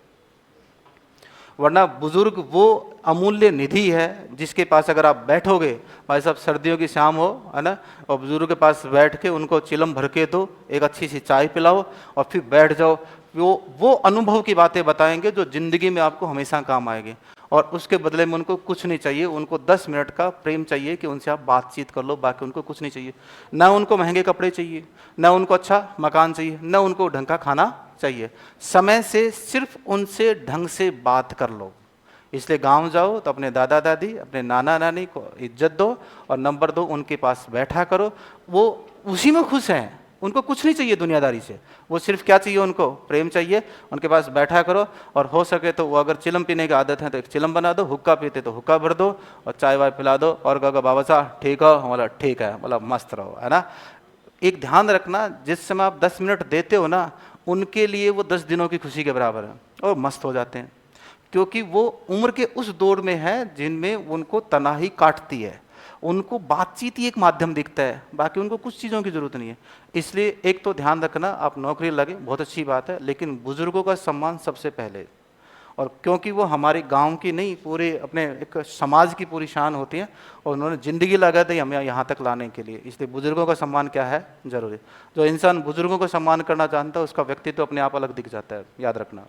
वरना बुजुर्ग वो अमूल्य निधि है जिसके पास अगर आप बैठोगे, भाई साहब सर्दियों की शाम हो, है ना, और बुजुर्ग के पास बैठ के उनको चिलम भर के दो, एक अच्छी सी चाय पिलाओ और फिर बैठ जाओ, वो अनुभव की बातें बताएंगे जो जिंदगी में आपको हमेशा काम आएगी। और उसके बदले में उनको कुछ नहीं चाहिए, उनको 10 मिनट का प्रेम चाहिए कि उनसे आप बातचीत कर लो, बाकी उनको कुछ नहीं चाहिए। ना उनको महंगे कपड़े चाहिए, ना उनको अच्छा मकान चाहिए, ना उनको ढंग का खाना चाहिए। समय से सिर्फ उनसे ढंग से बात कर लो। इसलिए गांव जाओ तो अपने दादा दादी, अपने नाना नानी को इज्जत दो, और नंबर 2 उनके पास बैठा करो। वो उसी में खुश हैं, उनको कुछ नहीं चाहिए दुनियादारी से, वो सिर्फ क्या चाहिए, उनको प्रेम चाहिए। उनके पास बैठा करो, और हो सके तो वो अगर चिलम पीने की आदत है तो एक चिलम बना दो, हुक्का पीते तो हुक्का भर दो, और चाय वाय पिला दो, और कहो बाबा साहब ठीक हो, मतलब ठीक है, मतलब मस्त रहो, है ना। एक ध्यान रखना, जिस समय आप 10 मिनट देते हो ना, उनके लिए वो 10 दिनों की खुशी के बराबर है, और मस्त हो जाते हैं। क्योंकि वो उम्र के उस दौर में है जिनमें उनको तनाही काटती है, उनको बातचीत ही एक माध्यम दिखता है, बाकी उनको कुछ चीज़ों की जरूरत नहीं है। इसलिए एक तो ध्यान रखना, आप नौकरी लगे बहुत अच्छी बात है, लेकिन बुजुर्गों का सम्मान सबसे पहले। और क्योंकि वो हमारे गांव की नहीं, पूरे अपने एक समाज की पूरी शान होती है, और उन्होंने ज़िंदगी लगा दी हमें यहाँ तक लाने के लिए। इसलिए बुजुर्गों का सम्मान क्या है, जरूरी। जो इंसान बुजुर्गों को सम्मान करना जानता है उसका व्यक्तित्व तो अपने आप अलग दिख जाता है, याद रखना।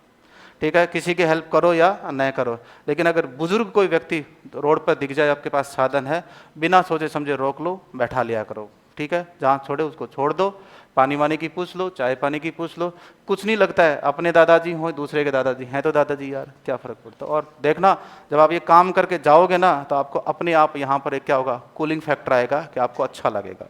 ठीक है, किसी की हेल्प करो या न करो, लेकिन अगर बुजुर्ग कोई व्यक्ति रोड पर दिख जाए, आपके पास साधन है, बिना सोचे समझे रोक लो, बैठा लिया करो। ठीक है, जहाँ छोड़े उसको छोड़ दो, पानी वानी की पूछ लो, चाय पानी की पूछ लो, कुछ नहीं लगता है। अपने दादाजी हो, दूसरे के दादाजी हैं तो दादाजी यार, क्या फ़र्क पड़ता। और देखना, जब आप ये काम करके जाओगे ना, तो आपको अपने आप यहाँ पर एक क्या होगा, कूलिंग फैक्टर आएगा कि आपको अच्छा लगेगा।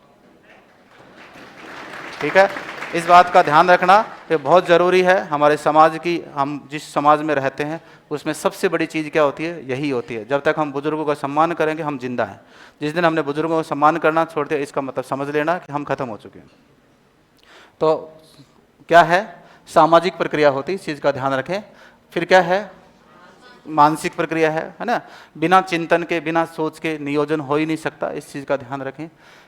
ठीक है, इस बात का ध्यान रखना, ये बहुत ज़रूरी है हमारे समाज की। हम जिस समाज में रहते हैं उसमें सबसे बड़ी चीज़ क्या होती है, यही होती है। जब तक हम बुजुर्गों का सम्मान करेंगे हम जिंदा हैं। जिस दिन हमने बुजुर्गों को सम्मान करना छोड़ दिया, इसका मतलब समझ लेना कि हम खत्म हो चुके हैं। तो क्या है, सामाजिक प्रक्रिया होती है, इस चीज़ का ध्यान रखें। फिर क्या है, मानसिक प्रक्रिया है ना। बिना चिंतन के, बिना सोच के नियोजन हो ही नहीं सकता, इस चीज़ का ध्यान रखें।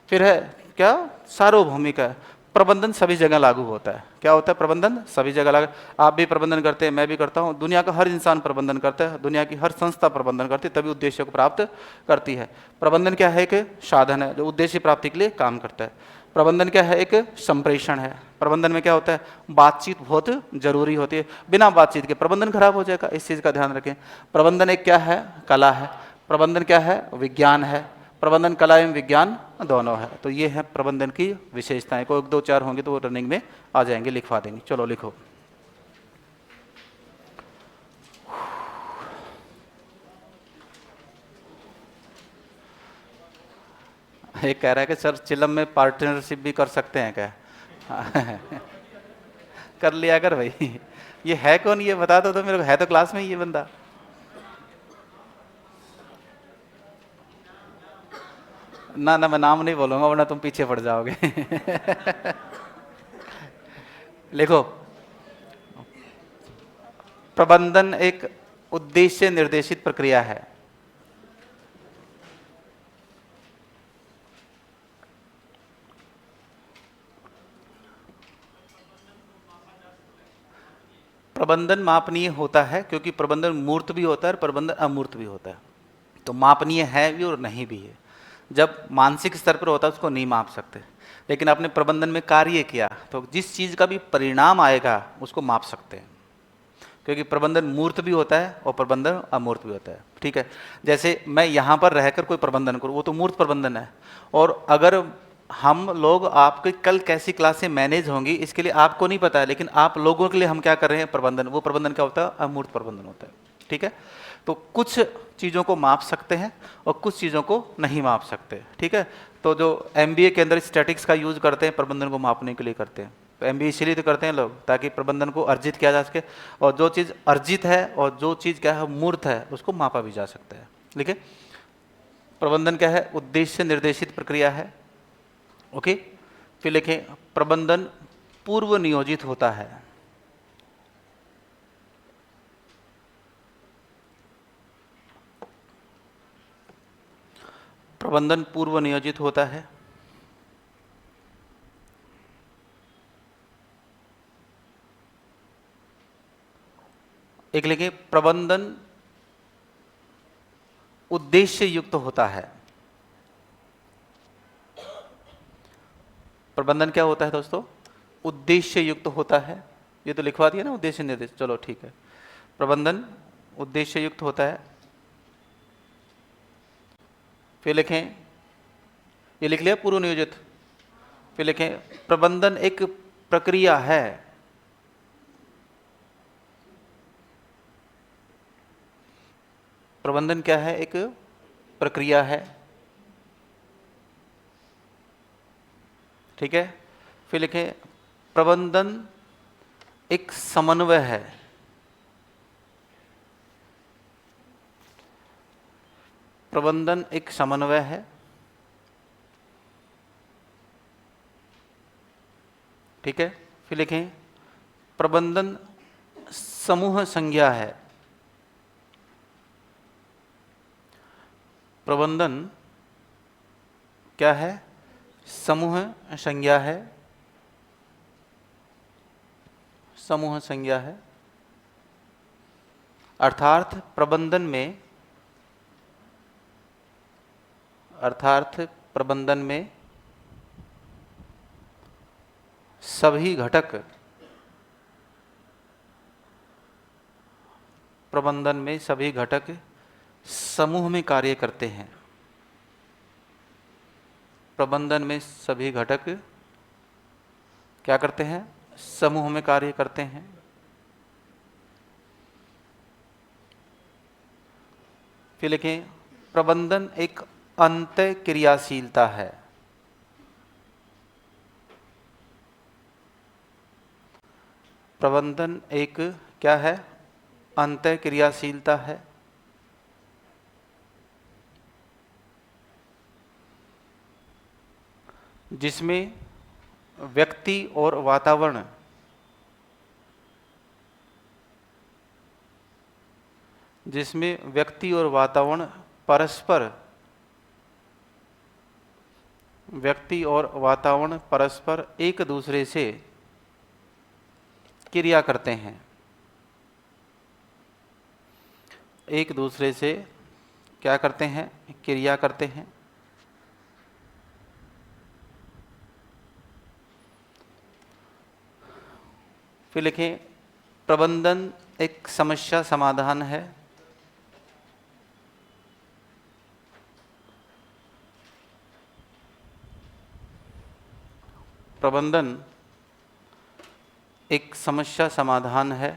फिर है क्या, सार्वभौमिक है। प्रबंधन सभी जगह लागू होता है। क्या होता है, प्रबंधन सभी जगह लागू। आप भी प्रबंधन करते हैं, मैं भी करता हूँ, दुनिया का हर इंसान प्रबंधन करता है, दुनिया की हर संस्था प्रबंधन करती है, तभी उद्देश्य को प्राप्त करती है। प्रबंधन क्या है, एक साधन है जो उद्देश्य प्राप्ति के लिए काम करता है। प्रबंधन क्या है, एक संप्रेषण है। प्रबंधन में क्या होता है, बातचीत बहुत जरूरी होती है, बिना बातचीत के प्रबंधन खराब हो जाएगा, इस चीज़ का ध्यान रखें। प्रबंधन एक क्या है, कला है। प्रबंधन क्या है, विज्ञान है। प्रबंधन कला एवं विज्ञान दोनों है। तो ये है प्रबंधन की विशेषताएं। कोई 2-4 होंगे तो वो रनिंग में आ जाएंगे, लिखवा देंगे। चलो लिखो। एक कह रहा है कि सर चिलम में पार्टनरशिप भी कर सकते हैं क्या? कर लिया कर भाई। ये है कौन, ये बता दो तो मेरे को। है तो क्लास में ये बंदा। ना ना, मैं नाम नहीं बोलूंगा वरना तुम पीछे पड़ जाओगे। लिखो, प्रबंधन एक उद्देश्य निर्देशित प्रक्रिया है। प्रबंधन मापनीय होता है, क्योंकि प्रबंधन मूर्त भी होता है और प्रबंधन अमूर्त भी होता है। तो मापनीय है भी और नहीं भी है। जब मानसिक स्तर पर होता है उसको नहीं माप सकते, लेकिन आपने प्रबंधन में कार्य किया तो जिस चीज़ का भी परिणाम आएगा उसको माप सकते हैं। क्योंकि प्रबंधन मूर्त भी होता है और प्रबंधन अमूर्त भी होता है। ठीक है, जैसे मैं यहाँ पर रहकर कोई प्रबंधन करूँ, वो तो मूर्त प्रबंधन है। और अगर हम लोग आपके कल कैसी क्लासें मैनेज होंगी इसके लिए आपको नहीं पता है, लेकिन आप लोगों के लिए हम क्या कर रहे हैं, प्रबंधन। वो प्रबंधन क्या होता है, अमूर्त प्रबंधन होता है। ठीक है, तो कुछ चीज़ों को माप सकते हैं और कुछ चीज़ों को नहीं माप सकते, ठीक है। तो जो एमबीए के अंदर स्टैटिक्स का यूज़ करते हैं प्रबंधन को मापने के लिए करते हैं। तो एमबीए इसीलिए तो करते हैं लोग, ताकि प्रबंधन को अर्जित किया जा सके, और जो चीज़ अर्जित है और जो चीज़ क्या है मूर्त है उसको मापा भी जा सकता है। देखिए प्रबंधन क्या है, उद्देश्य निर्देशित प्रक्रिया है। ओके, फिर लिखें प्रबंधन पूर्व नियोजित होता है। प्रबंधन पूर्व नियोजित होता है। एक लिखिए प्रबंधन उद्देश्य युक्त होता है। प्रबंधन क्या होता है दोस्तों, उद्देश्य युक्त होता है। ये तो लिखवा दिया ना उद्देश्य निर्देश, चलो ठीक है। प्रबंधन उद्देश्य युक्त होता है। फिर लिखें, ये लिख लिया पूर्व नियोजित। फिर लिखें प्रबंधन एक प्रक्रिया है। प्रबंधन क्या है, एक प्रक्रिया है, ठीक है। फिर लिखें प्रबंधन एक समन्वय है। प्रबंधन एक समन्वय है, ठीक है। फिर लिखें प्रबंधन समूह संज्ञा है। प्रबंधन क्या है, समूह संज्ञा है, समूह संज्ञा है। अर्थात प्रबंधन में सभी घटक, प्रबंधन में सभी घटक समूह में कार्य करते हैं। प्रबंधन में सभी घटक क्या करते हैं, समूह में कार्य करते हैं। फिर लिखें प्रबंधन एक अंतः क्रियाशीलता है। प्रबंधन एक क्या है, अंतः क्रियाशीलता है। जिसमें व्यक्ति और वातावरण परस्पर एक दूसरे से क्रिया करते हैं, एक दूसरे से क्या करते हैं, क्रिया करते हैं। फिर लिखें प्रबंधन एक समस्या समाधान है। प्रबंधन एक समस्या समाधान है,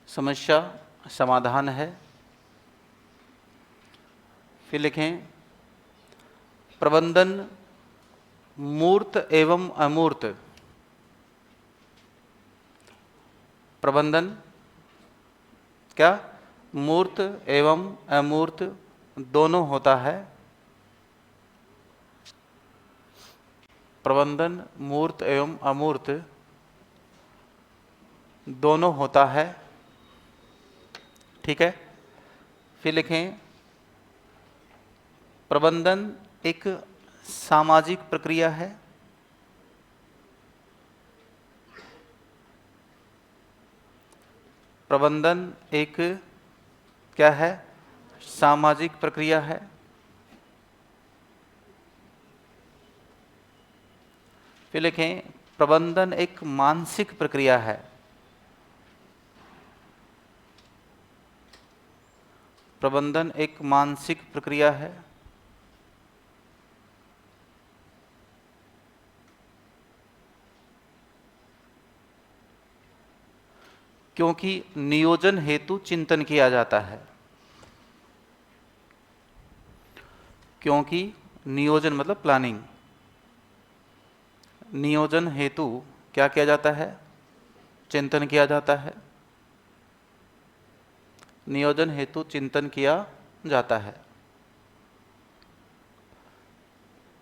समस्या समाधान है। फिर लिखें प्रबंधन मूर्त एवं अमूर्त, प्रबंधन क्या, मूर्त एवं अमूर्त दोनों होता है। प्रबंधन मूर्त एवं अमूर्त दोनों होता है, ठीक है। फिर लिखें प्रबंधन एक सामाजिक प्रक्रिया है। प्रबंधन एक क्या है, सामाजिक प्रक्रिया है। फिर लिखें प्रबंधन एक मानसिक प्रक्रिया है। प्रबंधन एक मानसिक प्रक्रिया है। क्योंकि नियोजन हेतु चिंतन किया जाता है। क्योंकि नियोजन मतलब प्लानिंग, नियोजन हेतु क्या किया जाता है? चिंतन किया जाता है। नियोजन हेतु चिंतन किया जाता है।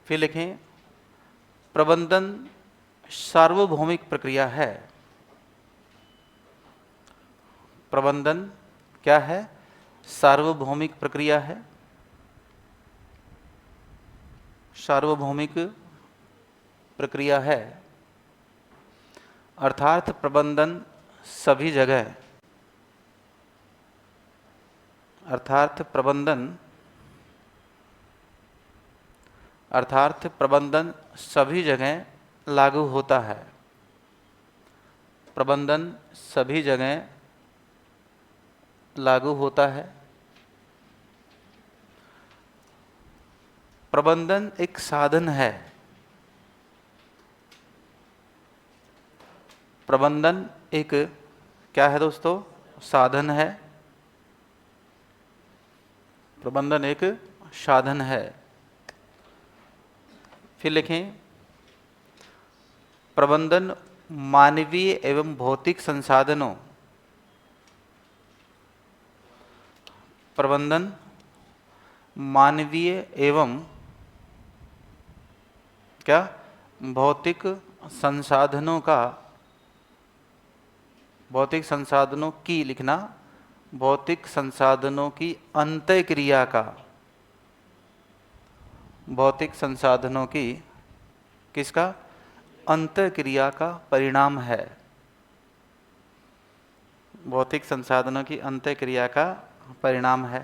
फिर लिखें, प्रबंधन सार्वभौमिक प्रक्रिया है। प्रबंधन क्या है? सार्वभौमिक प्रक्रिया है। सार्वभौमिक प्रक्रिया है अर्थात प्रबंधन सभी जगह, अर्थात प्रबंधन सभी जगह लागू होता है। प्रबंधन सभी जगह लागू होता है। प्रबंधन एक साधन है। प्रबंधन एक क्या है दोस्तों? साधन है। प्रबंधन एक साधन है। फिर लिखें, प्रबंधन मानवीय एवं भौतिक संसाधनों, प्रबंधन मानवीय एवं क्या भौतिक संसाधनों का, भौतिक संसाधनों की लिखना, भौतिक संसाधनों की अंतःक्रिया का, भौतिक संसाधनों की किसका? अंतःक्रिया का परिणाम है। भौतिक संसाधनों की अंतःक्रिया का परिणाम है।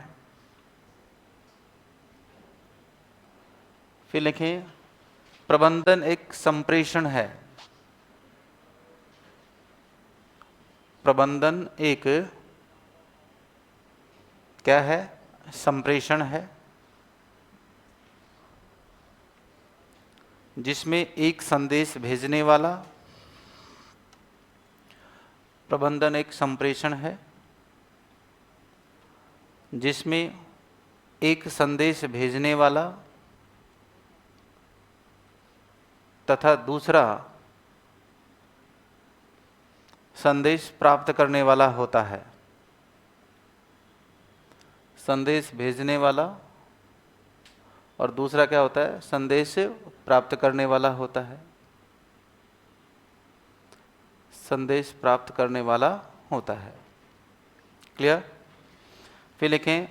फिर लिखें, प्रबंधन एक संप्रेषण है। प्रबंधन एक क्या है? संप्रेषण है, जिसमें एक संदेश भेजने वाला, प्रबंधन एक संप्रेषण है जिसमें एक संदेश भेजने वाला तथा दूसरा संदेश प्राप्त करने वाला होता है। संदेश भेजने वाला और दूसरा क्या होता है? संदेश प्राप्त करने वाला होता है। संदेश प्राप्त करने वाला होता है। क्लियर? फिर लिखें,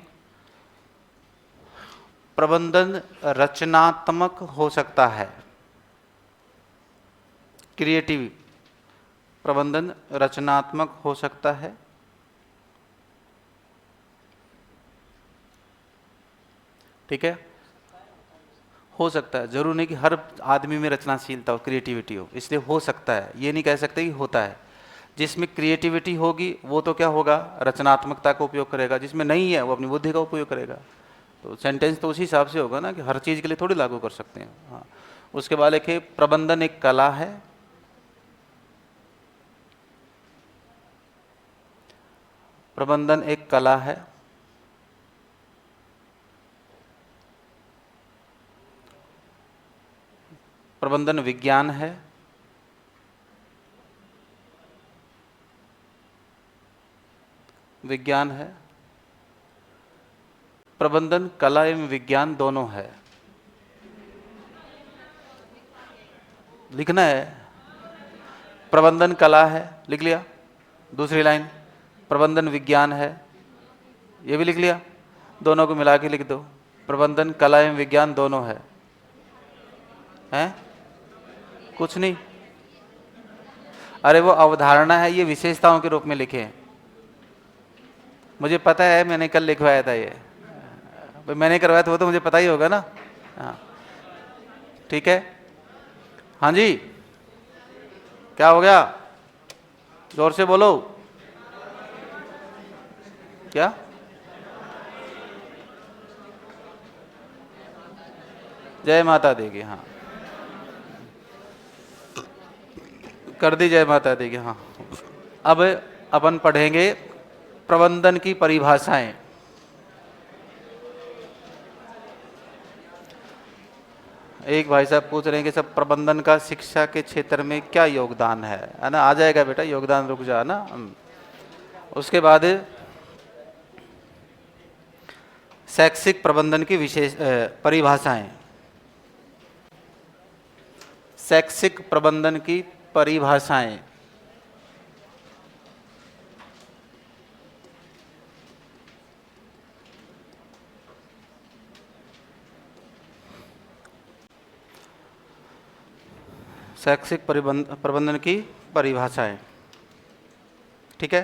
प्रबंधन रचनात्मक हो सकता है। क्रिएटिव, प्रबंधन रचनात्मक हो सकता है। ठीक है, हो सकता है, जरूर नहीं कि हर आदमी में रचनाशीलता हो, क्रिएटिविटी हो, इसलिए हो सकता है, ये नहीं कह सकते कि होता है। जिसमें क्रिएटिविटी होगी वो तो क्या होगा? रचनात्मकता का उपयोग करेगा। जिसमें नहीं है वो अपनी बुद्धि का उपयोग करेगा। तो सेंटेंस तो उसी हिसाब से होगा ना कि हर चीज़ के लिए थोड़ी लागू कर सकते हैं। हाँ, उसके बाद लिखे, प्रबंधन एक कला है। प्रबंधन एक कला है। प्रबंधन विज्ञान है। विज्ञान है। प्रबंधन कला एवं विज्ञान दोनों है। लिखना है, प्रबंधन कला है, लिख लिया। दूसरी लाइन, प्रबंधन विज्ञान है, ये भी लिख लिया। दोनों को मिला के लिख दो, प्रबंधन कला एवं विज्ञान दोनों है। हैं? कुछ नहीं, अरे वो अवधारणा है, ये विशेषताओं के रूप में लिखे हैं। मुझे पता है, मैंने कल लिखवाया था ये, मैंने करवाया था वो तो मुझे पता ही होगा ना। हाँ ठीक है। हाँ जी, क्या हो गया? जोर से बोलो। क्या? जय माता दी की। हाँ कर दी जय माता दी की। हाँ अब अपन पढ़ेंगे प्रबंधन की परिभाषाएं। एक भाई साहब पूछ रहे हैं कि सब प्रबंधन का शिक्षा के क्षेत्र में क्या योगदान है ना? आ जाएगा बेटा योगदान, रुक जा ना। उसके बाद शैक्षिक प्रबंधन की विशेष परिभाषाएं। शैक्षिक प्रबंधन की परिभाषाएं। शैक्षिक प्रबंधन की परिभाषाएं, ठीक है।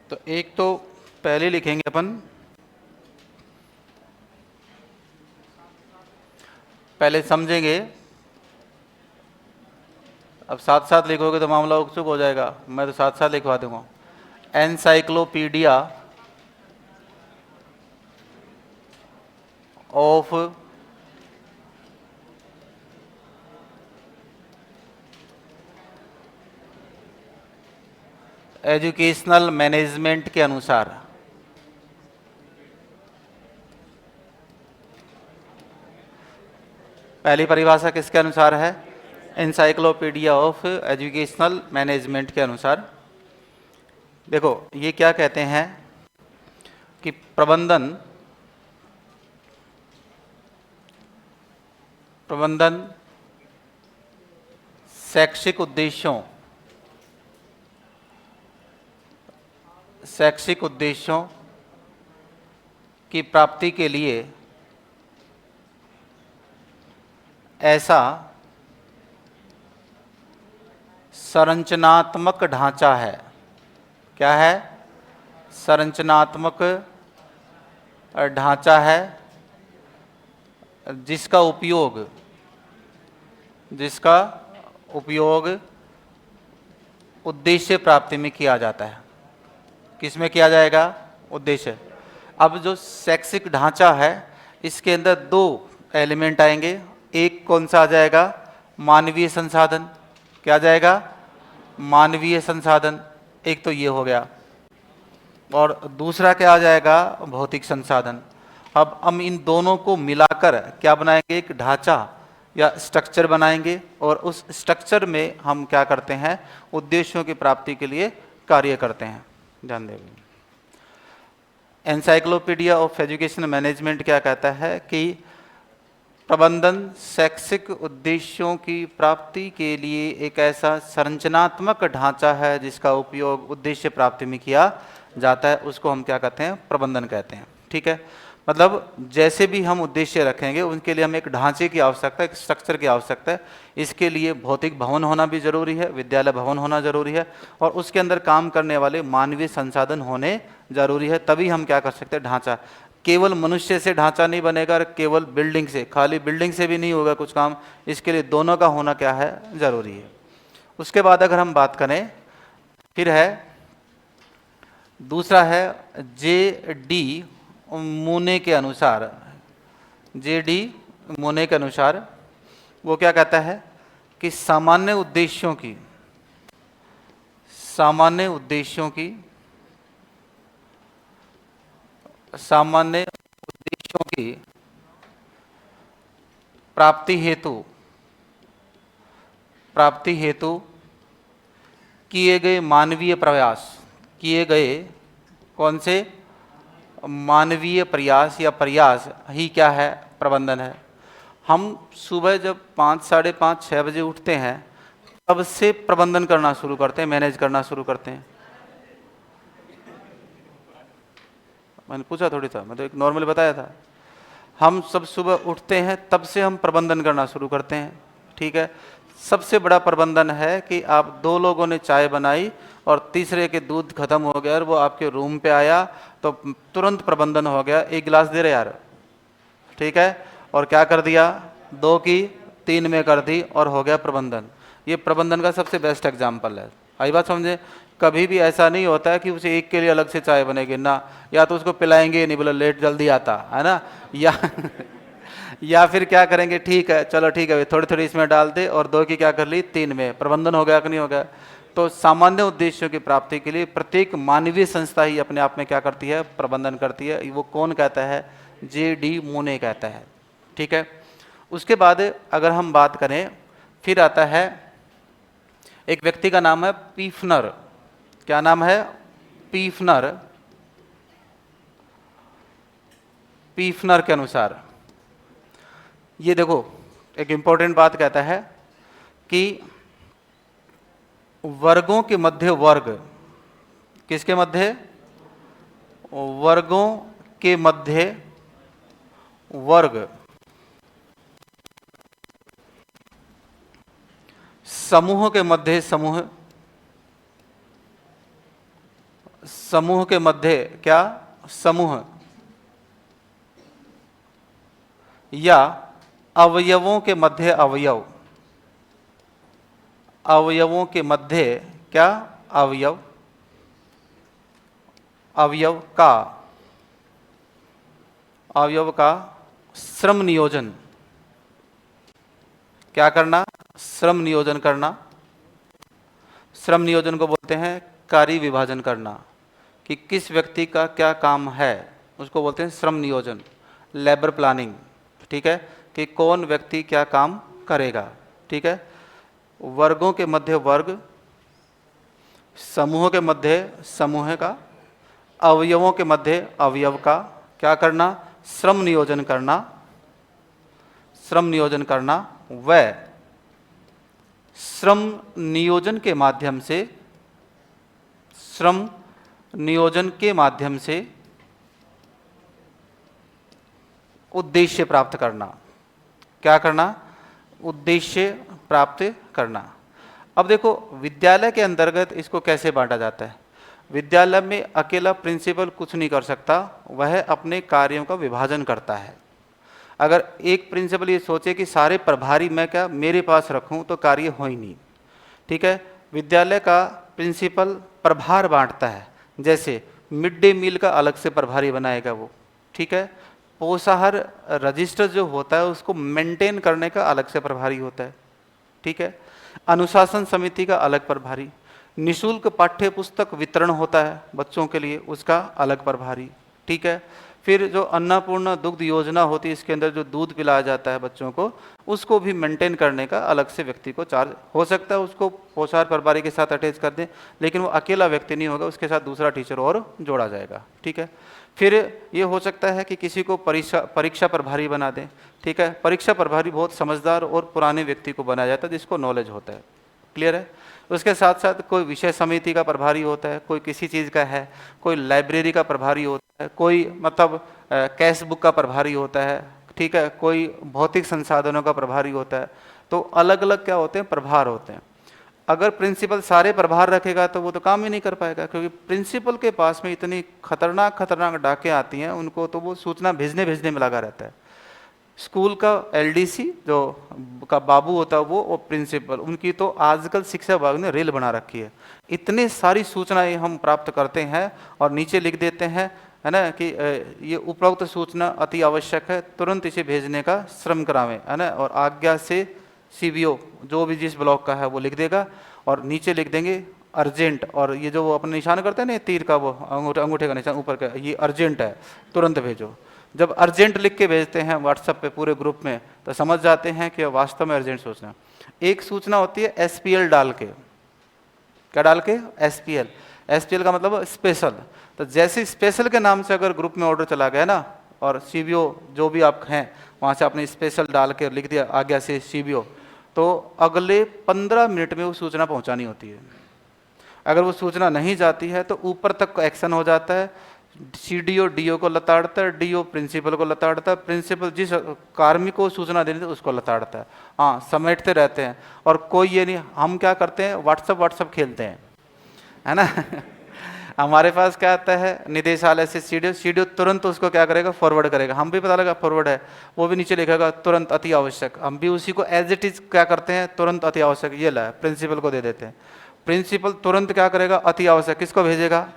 तो एक तो पहले लिखेंगे अपन, पहले समझेंगे, अब साथ साथ लिखोगे तो मामला उत्सुक हो जाएगा, मैं तो साथ साथ लिखवा दूंगा। एनसाइक्लोपीडिया ऑफ एजुकेशनल मैनेजमेंट के अनुसार, पहली परिभाषा किसके अनुसार है? एनसाइक्लोपीडिया ऑफ एजुकेशनल मैनेजमेंट के अनुसार। देखो ये क्या कहते हैं कि प्रबंधन शैक्षिक उद्देश्यों की प्राप्ति के लिए ऐसा संरचनात्मक ढांचा है। क्या है? संरचनात्मक ढांचा है जिसका उपयोग उद्देश्य प्राप्ति में किया जाता है। किसमें किया जाएगा? उद्देश्य। अब जो शैक्षिक ढांचा है इसके अंदर दो एलिमेंट आएंगे। एक कौन सा आ जाएगा? मानवीय संसाधन। क्या आ जाएगा? मानवीय संसाधन। एक तो ये हो गया, और दूसरा क्या आ जाएगा? भौतिक संसाधन। अब हम इन दोनों को मिलाकर क्या बनाएंगे? एक ढांचा या स्ट्रक्चर बनाएंगे, और उस स्ट्रक्चर में हम क्या करते हैं? उद्देश्यों की प्राप्ति के लिए कार्य करते हैं। ध्यान दें, एनसाइक्लोपीडिया ऑफ एजुकेशन मैनेजमेंट क्या कहता है कि प्रबंधन शैक्षिक उद्देश्यों की प्राप्ति के लिए एक ऐसा संरचनात्मक ढांचा है जिसका उपयोग उद्देश्य प्राप्ति में किया जाता है, उसको हम क्या कहते हैं? प्रबंधन कहते हैं। ठीक है, मतलब जैसे भी हम उद्देश्य रखेंगे उनके लिए हमें एक ढांचे की आवश्यकता है, एक स्ट्रक्चर की आवश्यकता है। इसके लिए भौतिक भवन होना भी जरूरी है, विद्यालय भवन होना जरूरी है, और उसके अंदर काम करने वाले मानवीय संसाधन होने जरूरी है। तभी हम क्या कर सकते हैं? ढांचा। केवल मनुष्य से ढांचा नहीं बनेगा, और केवल बिल्डिंग से, खाली बिल्डिंग से भी नहीं होगा कुछ काम। इसके लिए दोनों का होना क्या है? जरूरी है। उसके बाद अगर हम बात करें, फिर है दूसरा है जे.डी. मूने के अनुसार। जे.डी. मूने के अनुसार वो क्या कहता है कि सामान्य उद्देश्यों की प्राप्ति हेतु किए गए मानवीय प्रयास, कौन से? मानवीय प्रयास या प्रयास ही क्या है? प्रबंधन है। हम सुबह जब 5, साढ़े 5, 6 बजे उठते हैं तब से प्रबंधन करना शुरू करते हैं, मैनेज करना शुरू करते हैं। मैंने पूछा थोड़ी था, मैं तो एक नॉर्मल बताया था। हम सब सुबह उठते हैं तब से हम प्रबंधन करना शुरू करते हैं। ठीक है, सबसे बड़ा प्रबंधन है कि आप 2 लोगों ने चाय बनाई और तीसरे के दूध खत्म हो गया और वो आपके रूम पे आया तो तुरंत प्रबंधन हो गया। 1 गिलास दे रहे यार, ठीक है, और क्या कर दिया? 2 की 3 में कर दी और हो गया प्रबंधन। ये प्रबंधन का सबसे बेस्ट एग्जाम्पल है। आई बात समझे? कभी भी ऐसा नहीं होता है कि उसे एक के लिए अलग से चाय बनेगी ना, या तो उसको पिलाएंगे नहीं, बोले लेट जल्दी आता है ना, या या फिर क्या करेंगे, ठीक है चलो ठीक है थोड़ी थोड़ी इसमें डाल दे और 2 की क्या कर ली 3 में, प्रबंधन हो गया कि नहीं हो गया। तो सामान्य उद्देश्यों की प्राप्ति के लिए प्रत्येक मानवीय संस्था ही अपने आप में क्या करती है, प्रबंधन करती है। वो कौन कहता है, J.D. मोने कहता है। ठीक है, उसके बाद अगर हम बात करें, फिर आता है एक व्यक्ति का नाम है पीफनर। क्या नाम है, पीफनर। पीफनर के अनुसार ये देखो एक इंपॉर्टेंट बात कहता है कि वर्गों के मध्य वर्ग, किसके मध्य, वर्गों के मध्य वर्ग, समूह के मध्य समूह, समूह के मध्य क्या, समूह, या अवयवों के मध्य अवयव, अवयवों के मध्य क्या, अवयव, अवयव का, अवयव का श्रम नियोजन, क्या करना, श्रम नियोजन करना। श्रम नियोजन को बोलते हैं कार्य विभाजन करना, कि किस व्यक्ति का क्या काम है उसको बोलते हैं श्रम नियोजन, लेबर प्लानिंग। ठीक है, कि कौन व्यक्ति क्या काम करेगा। ठीक है, वर्गों के मध्य वर्ग, समूह के मध्य समूह का, अवयवों के मध्य अवयव का क्या करना, श्रम नियोजन करना, श्रम नियोजन करना। व श्रम नियोजन के माध्यम से, श्रम नियोजन के माध्यम से उद्देश्य प्राप्त करना। क्या करना, उद्देश्य प्राप्त करना। अब देखो विद्यालय के अंतर्गत इसको कैसे बांटा जाता है। विद्यालय में अकेला प्रिंसिपल कुछ नहीं कर सकता, वह अपने कार्यों का विभाजन करता है। अगर एक प्रिंसिपल ये सोचे कि सारे प्रभारी मैं क्या मेरे पास रखूं तो कार्य हो ही नहीं। ठीक है, विद्यालय का प्रिंसिपल प्रभार बांटता है, जैसे मिड डे मील का अलग से प्रभारी बनाएगा वो। ठीक है, पोषाहार रजिस्टर जो होता है उसको मेंटेन करने का अलग से प्रभारी होता है। ठीक है, अनुशासन समिति का अलग प्रभारी, निशुल्क पाठ्य पुस्तक वितरण होता है बच्चों के लिए, उसका अलग प्रभारी। ठीक है, फिर जो अन्नपूर्णा दुग्ध योजना होती है, इसके अंदर जो दूध पिलाया जाता है बच्चों को, उसको भी मेंटेन करने का अलग से व्यक्ति को चार्ज हो सकता है। उसको पोषाहार प्रभारी के साथ अटैच कर दें, लेकिन वो अकेला व्यक्ति नहीं होगा, उसके साथ दूसरा टीचर और जोड़ा जाएगा। ठीक है, फिर ये हो सकता है कि किसी को परीक्षा प्रभारी बना दें। ठीक है, परीक्षा प्रभारी बहुत समझदार और पुराने व्यक्ति को बनाया जाता है जिसको नॉलेज होता है। क्लियर है, उसके साथ साथ कोई विषय समिति का प्रभारी होता है, कोई किसी चीज़ का है, कोई लाइब्रेरी का प्रभारी होता है, कोई मतलब कैश बुक का प्रभारी होता है। ठीक है, कोई भौतिक संसाधनों का प्रभारी होता है। तो अलग अलग क्या होते हैं, प्रभार होते हैं। अगर प्रिंसिपल सारे प्रभार रखेगा तो वो तो काम ही नहीं कर पाएगा, क्योंकि प्रिंसिपल के पास में इतनी खतरनाक खतरनाक डाकें आती हैं, उनको तो वो सूचना भेजने में लगा रहता है। स्कूल का LDC जो का बाबू होता है वो प्रिंसिपल, उनकी तो आजकल शिक्षा विभाग ने रेल बना रखी है। इतने सारी सूचनाएं हम प्राप्त करते हैं और नीचे लिख देते हैं, है ना, कि ये उपरोक्त सूचना अति आवश्यक है, तुरंत इसे भेजने का श्रम करावें, है ना, और आज्ञा से CBO जो भी जिस ब्लॉक का है वो लिख देगा, और नीचे लिख देंगे अर्जेंट। और ये जो वो अपने निशान करते हैं ना तीर का, वो अंगूठे का निशान ऊपर का, ये अर्जेंट है, तुरंत भेजो। जब अर्जेंट लिख के भेजते हैं व्हाट्सएप पे पूरे ग्रुप में, तो समझ जाते हैं कि वास्तव में अर्जेंट सूचना। एक सूचना होती है SPL डाल के, क्या डाल के, SPL का मतलब स्पेशल। तो जैसे स्पेशल के नाम से अगर ग्रुप में ऑर्डर चला गया ना, और CBO जो भी आप हैं वहाँ से आपने स्पेशल डाल के लिख दिया आज्ञा से CBO, तो अगले 15 मिनट में वो सूचना पहुँचानी होती है। अगर वो सूचना नहीं जाती है तो ऊपर तक एक्शन हो जाता है। CDO DO को लताड़ता है, DO प्रिंसिपल को लताड़ता है, प्रिंसिपल जिस कार्मिक को सूचना देनी थी उसको लताड़ता है। हाँ, समेटते रहते हैं। और कोई ये नहीं, हम क्या करते हैं, व्हाट्सअप खेलते हैं, है ना हमारे पास क्या आता है निदेशालय से CDO तुरंत उसको क्या करेगा, फॉरवर्ड करेगा। हम भी पता लगा फॉरवर्ड है, वो भी नीचे लिखेगा तुरंत अति आवश्यक। हम भी उसी को एज इट इज क्या करते हैं, तुरंत अति आवश्यक, ये ला प्रिंसिपल को दे देते हैं। प्रिंसिपल तुरंत क्या करेगा, अति आवश्यक किसको भेजेगा,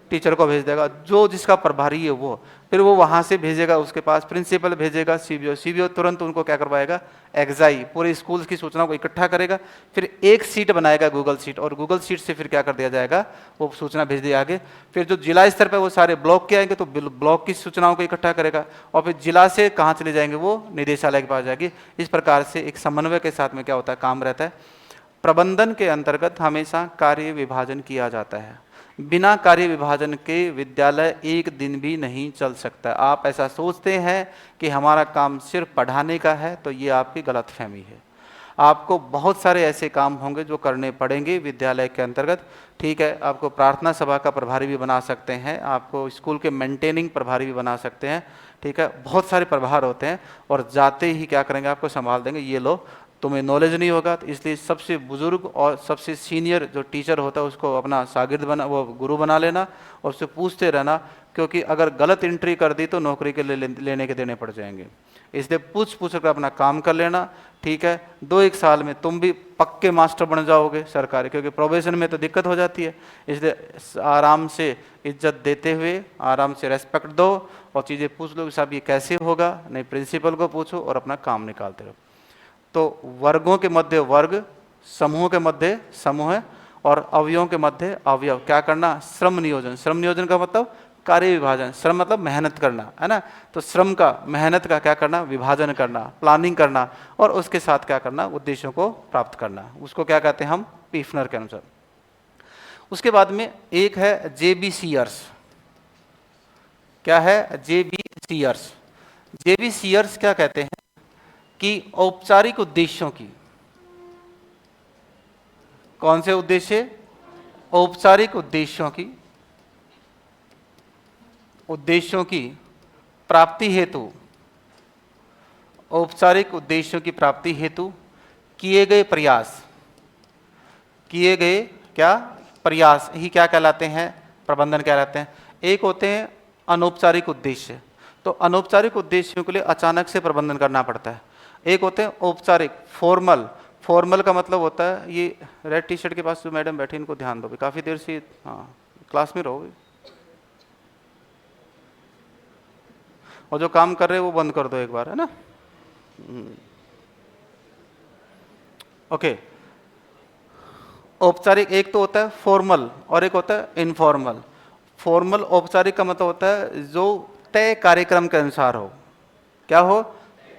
टीचर को भेज देगा, जो जिसका प्रभारी है वो, फिर वो वहाँ से भेजेगा उसके पास, प्रिंसिपल भेजेगा सीबीओ, सीबीओ तुरंत उनको क्या करवाएगा, एक्साई, पूरे स्कूल की सूचनाओं को इकट्ठा करेगा, फिर एक सीट बनाएगा गूगल शीट, और गूगल शीट से फिर क्या कर दिया जाएगा, वो सूचना भेज दिया आगे। फिर जो जिला स्तर पर वो सारे ब्लॉक के आएंगे तो ब्लॉक की सूचनाओं को इकट्ठा करेगा, और फिर जिला से कहाँ चले जाएंगे, वो निदेशालय के पास जाएगी। इस प्रकार से एक समन्वय के साथ में क्या होता है, काम रहता है। प्रबंधन के अंतर्गत हमेशा कार्य विभाजन किया जाता है। बिना कार्य विभाजन के विद्यालय एक दिन भी नहीं चल सकता। आप ऐसा सोचते हैं कि हमारा काम सिर्फ पढ़ाने का है, तो ये आपकी गलतफहमी है। आपको बहुत सारे ऐसे काम होंगे जो करने पड़ेंगे विद्यालय के अंतर्गत। ठीक है, आपको प्रार्थना सभा का प्रभारी भी बना सकते हैं, आपको स्कूल के मेंटेनिंग प्रभारी भी बना सकते हैं। ठीक है, बहुत सारे प्रभार होते हैं, और जाते ही क्या करेंगे, आपको संभाल देंगे, ये लो तुम्हें नॉलेज नहीं होगा। तो इसलिए सबसे बुजुर्ग और सबसे सीनियर जो टीचर होता है उसको अपना शागिर्द बना, वो गुरु बना लेना, और उससे पूछते रहना, क्योंकि अगर गलत एंट्री कर दी तो नौकरी के लेने के देने पड़ जाएंगे। इसलिए पूछ कर अपना काम कर लेना। ठीक है, 2-1 साल में तुम भी पक्के मास्टर बन जाओगे सरकारी, क्योंकि प्रोबेशन में तो दिक्कत हो जाती है। इसलिए आराम से इज्जत देते हुए आराम से रेस्पेक्ट दो, और चीज़ें पूछ लो कि साहब ये कैसे होगा, नहीं प्रिंसिपल को पूछो, और अपना काम निकालते रहो। तो वर्गों के मध्य वर्ग, समूहों के मध्य समूह, और अवयवों के मध्य अवयव। क्या करना, श्रम नियोजन। श्रम नियोजन का मतलब कार्य विभाजन। श्रम मतलब मेहनत करना, है ना। तो श्रम का, मेहनत का क्या करना, विभाजन करना, प्लानिंग करना, और उसके साथ क्या करना, उद्देश्यों को प्राप्त करना। उसको क्या कहते हैं हम, पीफनर के अनुसार। उसके बाद में एक है जेबीसीआर्स। क्या है, जेबीसीआर्स। जेबीसीआर्स क्या कहते हैं कि औपचारिक उद्देश्यों की, कौन से उद्देश्य, औपचारिक उद्देश्यों की प्राप्ति हेतु, औपचारिक उद्देश्यों की प्राप्ति हेतु किए गए प्रयास, किए गए क्या प्रयास ही क्या कहलाते हैं, प्रबंधन कहलाते हैं। एक होते हैं अनौपचारिक उद्देश्य, तो अनौपचारिक उद्देश्यों के लिए अचानक से प्रबंधन करना पड़ता है। एक होते हैं औपचारिक, फॉर्मल। फॉर्मल का मतलब होता है, ये रेड टी शर्ट के पास जो मैडम बैठी इनको ध्यान दो, काफ़ी देर से, हाँ क्लास में रहोगे, और जो काम कर रहे हैं वो बंद कर दो एक बार, है ना। ओके, औपचारिक एक तो होता है फॉर्मल, और एक होता है इनफॉर्मल। फॉर्मल औपचारिक का मतलब होता है जो तय कार्यक्रम के अनुसार हो। क्या हो,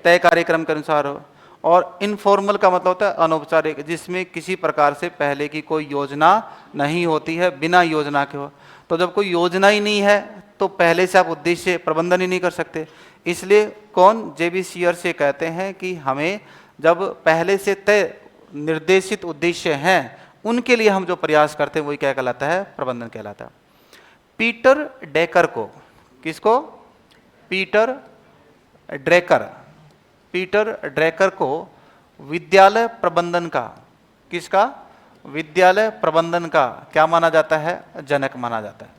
तय कार्यक्रम के अनुसार हो। और इनफॉर्मल का मतलब होता है अनौपचारिक, जिसमें किसी प्रकार से पहले की कोई योजना नहीं होती है, बिना योजना के हो। तो जब कोई योजना ही नहीं है तो पहले से आप उद्देश्य प्रबंधन ही नहीं कर सकते। इसलिए कौन, जेबीसीआर से कहते हैं कि हमें जब पहले से तय निर्देशित उद्देश्य हैं उनके लिए हम जो प्रयास करते हैं वही क्या कहलाता है, प्रबंधन कहलाता है। पीटर ड्रेकर को, किसको, पीटर ड्रेकर को विद्यालय प्रबंधन का, किसका, विद्यालय प्रबंधन का क्या माना जाता है, जनक माना जाता है।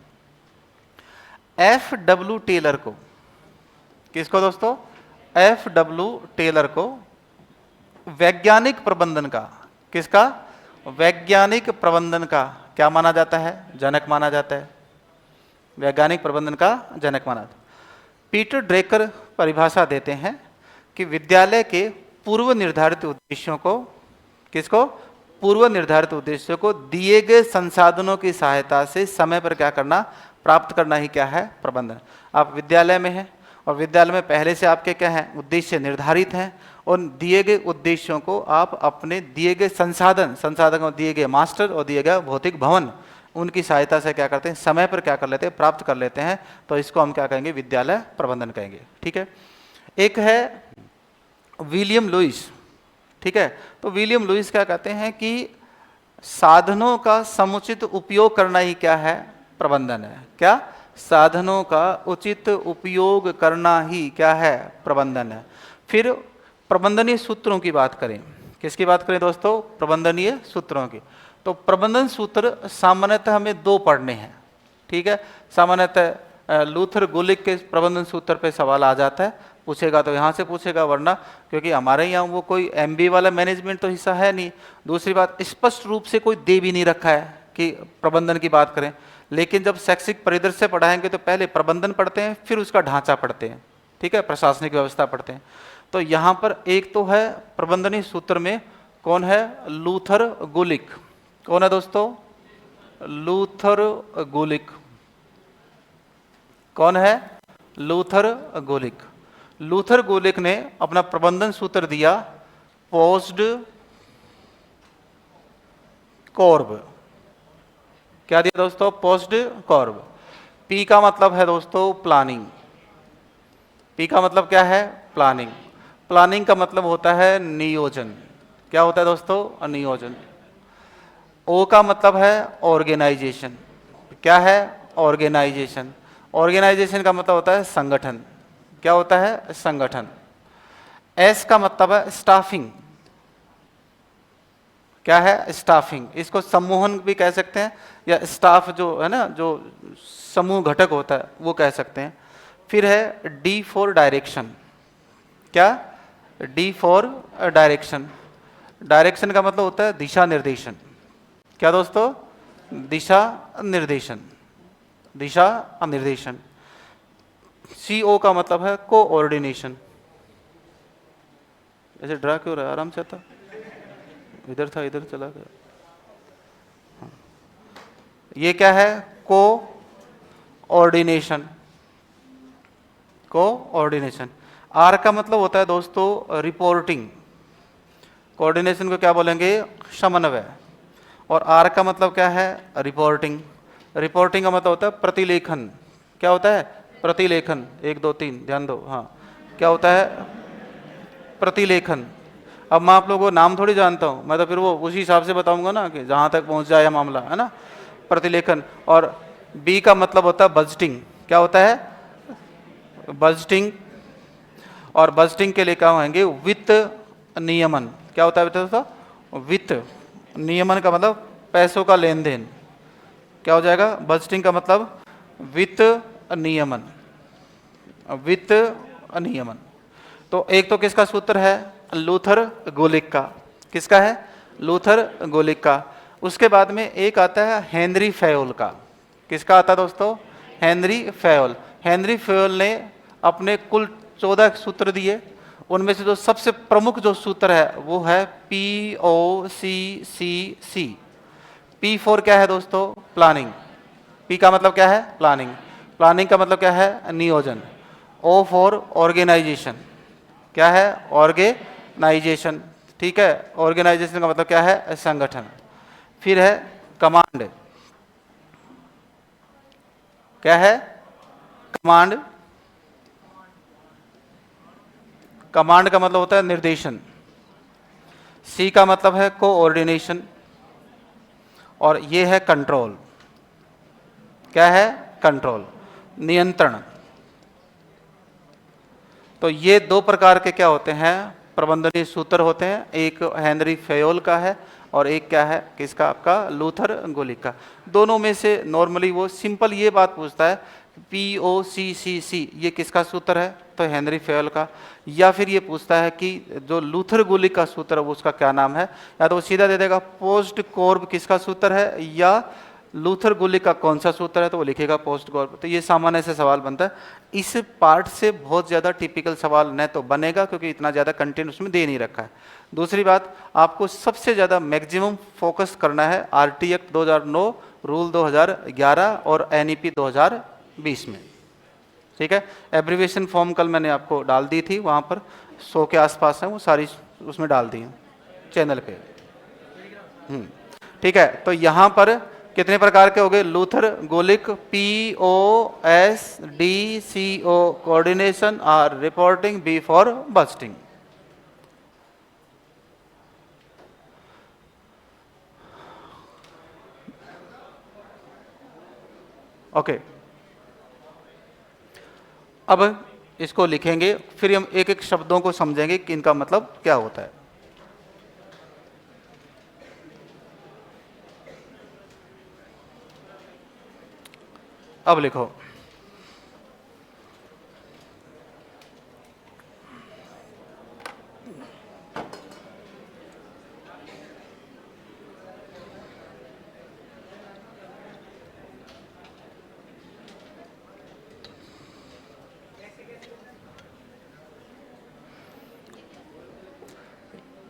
एफ.डब्ल्यू. टेलर को, किसको दोस्तों, एफ.डब्ल्यू. टेलर को वैज्ञानिक प्रबंधन का, किसका, वैज्ञानिक प्रबंधन का क्या माना जाता है, जनक माना जाता है। वैज्ञानिक प्रबंधन का जनक माना जाता है। पीटर ड्रेकर परिभाषा देते हैं कि विद्यालय के पूर्व निर्धारित उद्देश्यों को, किसको, पूर्व निर्धारित उद्देश्यों को दिए गए संसाधनों की सहायता से समय पर क्या करना, प्राप्त करना ही क्या है, प्रबंधन। आप विद्यालय में हैं और विद्यालय में पहले से आपके क्या हैं, उद्देश्य निर्धारित हैं, और दिए गए उद्देश्यों को आप अपने दिए गए संसाधन दिए गए मास्टर और दिए गए भौतिक भवन, उनकी सहायता से क्या करते हैं, समय पर क्या कर लेते हैं, प्राप्त कर लेते हैं। तो इसको हम क्या कहेंगे, विद्यालय प्रबंधन कहेंगे। ठीक है, एक है विलियम लुइस। ठीक है, तो विलियम लुइस क्या कहते हैं कि साधनों का समुचित उपयोग करना ही क्या है, प्रबंधन है। क्या, साधनों का उचित उपयोग करना ही क्या है, प्रबंधन है। फिर प्रबंधनीय सूत्रों की बात करें, किसकी बात करें दोस्तों, प्रबंधनीय सूत्रों की। तो प्रबंधन सूत्र सामान्यतः हमें 2 पढ़ने हैं। ठीक है, सामान्यतः लूथर गुलिक के प्रबंधन सूत्र पे सवाल आ जाता है, पूछेगा तो यहाँ से पूछेगा, वरना क्योंकि हमारे यहाँ वो कोई MBA वाला मैनेजमेंट तो हिस्सा है नहीं। दूसरी बात, स्पष्ट रूप से कोई दे भी नहीं रखा है कि प्रबंधन की बात करें, लेकिन जब शैक्षिक परिदृश्य पढ़ाएंगे तो पहले प्रबंधन पढ़ते हैं, फिर उसका ढांचा पढ़ते हैं, ठीक है, प्रशासनिक व्यवस्था पढ़ते हैं। तो यहाँ पर एक तो है प्रबंधनीय सूत्र में कौन है, लूथर गुलिक। कौन है दोस्तों, लूथर गुलिक। कौन है, लूथर गुलिक। लूथर गुलिक ने अपना प्रबंधन सूत्र दिया पोस्ट कॉर्ब। क्या दिया दोस्तों, पोस्ट कॉर्ब। पी का मतलब है दोस्तों प्लानिंग। पी का मतलब क्या है, प्लानिंग। प्लानिंग का मतलब होता है नियोजन। क्या होता है दोस्तों, नियोजन। ओ का मतलब है ऑर्गेनाइजेशन। क्या है, ऑर्गेनाइजेशन। ऑर्गेनाइजेशन का मतलब होता है संगठन। क्या होता है, संगठन। एस का मतलब है स्टाफिंग। क्या है, स्टाफिंग। इसको सम्मोहन भी कह सकते हैं, या स्टाफ जो है ना, जो समूह घटक होता है वो कह सकते हैं। फिर है डी फॉर डायरेक्शन। क्या, डी फॉर डायरेक्शन। डायरेक्शन का मतलब होता है दिशा निर्देशन। क्या दोस्तों, दिशा निर्देशन, दिशा निर्देशन। सीओ का मतलब है कोऑर्डिनेशन। ऐसे डरा क्यों रहा है, आराम से आता, इधर था इधर चला गया। हाँ। ये क्या है, कोऑर्डिनेशन। कोऑर्डिनेशन। आर का मतलब होता है दोस्तों रिपोर्टिंग। कोऑर्डिनेशन को क्या बोलेंगे, समन्वय। और आर का मतलब क्या है, रिपोर्टिंग। रिपोर्टिंग का मतलब होता है प्रतिलेखन। क्या होता है, प्रतिलेखन। 1 2 3 ध्यान दो, हाँ। क्या होता है, प्रतिलेखन। अब मैं आप लोगों को नाम थोड़ी जानता हूँ, मैं तो फिर वो उसी हिसाब से बताऊंगा ना कि जहाँ तक पहुँच जाए मामला, है ना। प्रतिलेखन। और बी का मतलब होता है बजटिंग। क्या होता है, बजटिंग। और बजटिंग के लिए क्या होंगे, वित्त नियमन। क्या होता है बेटा दोस्तों, वित्त नियमन का मतलब पैसों का लेन देन। क्या हो जाएगा, बजटिंग का मतलब वित्त नियमन, वित्त नियमन। तो एक तो किसका सूत्र है, लूथर गोलिक का। किसका है, लूथर गोलिक का। उसके बाद में एक आता है हेनरी फयोल का। किसका आता है दोस्तों, हेनरी फयोल। हेनरी फयोल ने अपने कुल 14 सूत्र दिए। उनमें से जो सबसे प्रमुख जो सूत्र है वो है POCCC। पी फॉर क्या है दोस्तों, प्लानिंग। पी का मतलब क्या है, प्लानिंग। प्लानिंग का मतलब क्या है, नियोजन। O for organisation. क्या है, ऑर्गेनाइजेशन, ठीक है। ऑर्गेनाइजेशन का मतलब क्या है, संगठन। फिर है कमांड। क्या है, कमांड। कमांड का मतलब होता है निर्देशन। सी का मतलब है कोऑर्डिनेशन। और ये है कंट्रोल। क्या है, कंट्रोल, नियंत्रण। तो ये 2 प्रकार के क्या होते हैं, प्रबंधनीय सूत्र होते हैं। एक हेनरी फयोल का है और एक क्या है, किसका, आपका लूथर गोलिक का। दोनों में से नॉर्मली वो सिंपल ये बात पूछता है POCCC ये किसका सूत्र है, तो हेनरी फयोल का। या फिर ये पूछता है कि जो लूथर गोलिक का सूत्र है वो उसका क्या नाम है, या तो वो सीधा दे देगा पोस्ट कॉर्ब किसका सूत्र है, या लूथर गोलिक का कौन सा सूत्र है तो वो लिखेगा पोस्ट कॉर्ब। तो ये सामान्य से सवाल बनता है। इस पार्ट से बहुत ज़्यादा टिपिकल सवाल न तो बनेगा क्योंकि इतना ज़्यादा कंटेंट उसमें दे नहीं रखा है। दूसरी बात, आपको सबसे ज़्यादा मैक्सिमम फोकस करना है RT एक्ट 2009, रूल 2011 और NEP 2020 में, ठीक है। एब्रीविएशन फॉर्म कल मैंने आपको डाल दी थी, वहाँ पर 100 के आसपास हैं, वो सारी उसमें डाल दी हैं चैनल पे। ठीक है। तो यहाँ पर कितने प्रकार के हो गए, लूथर गोलिक, POSDCO कोऑर्डिनेशन, और reporting, B for budgeting. Okay, अब इसको लिखेंगे, फिर हम एक एक शब्दों को समझेंगे कि इनका मतलब क्या होता है। अब लिखो,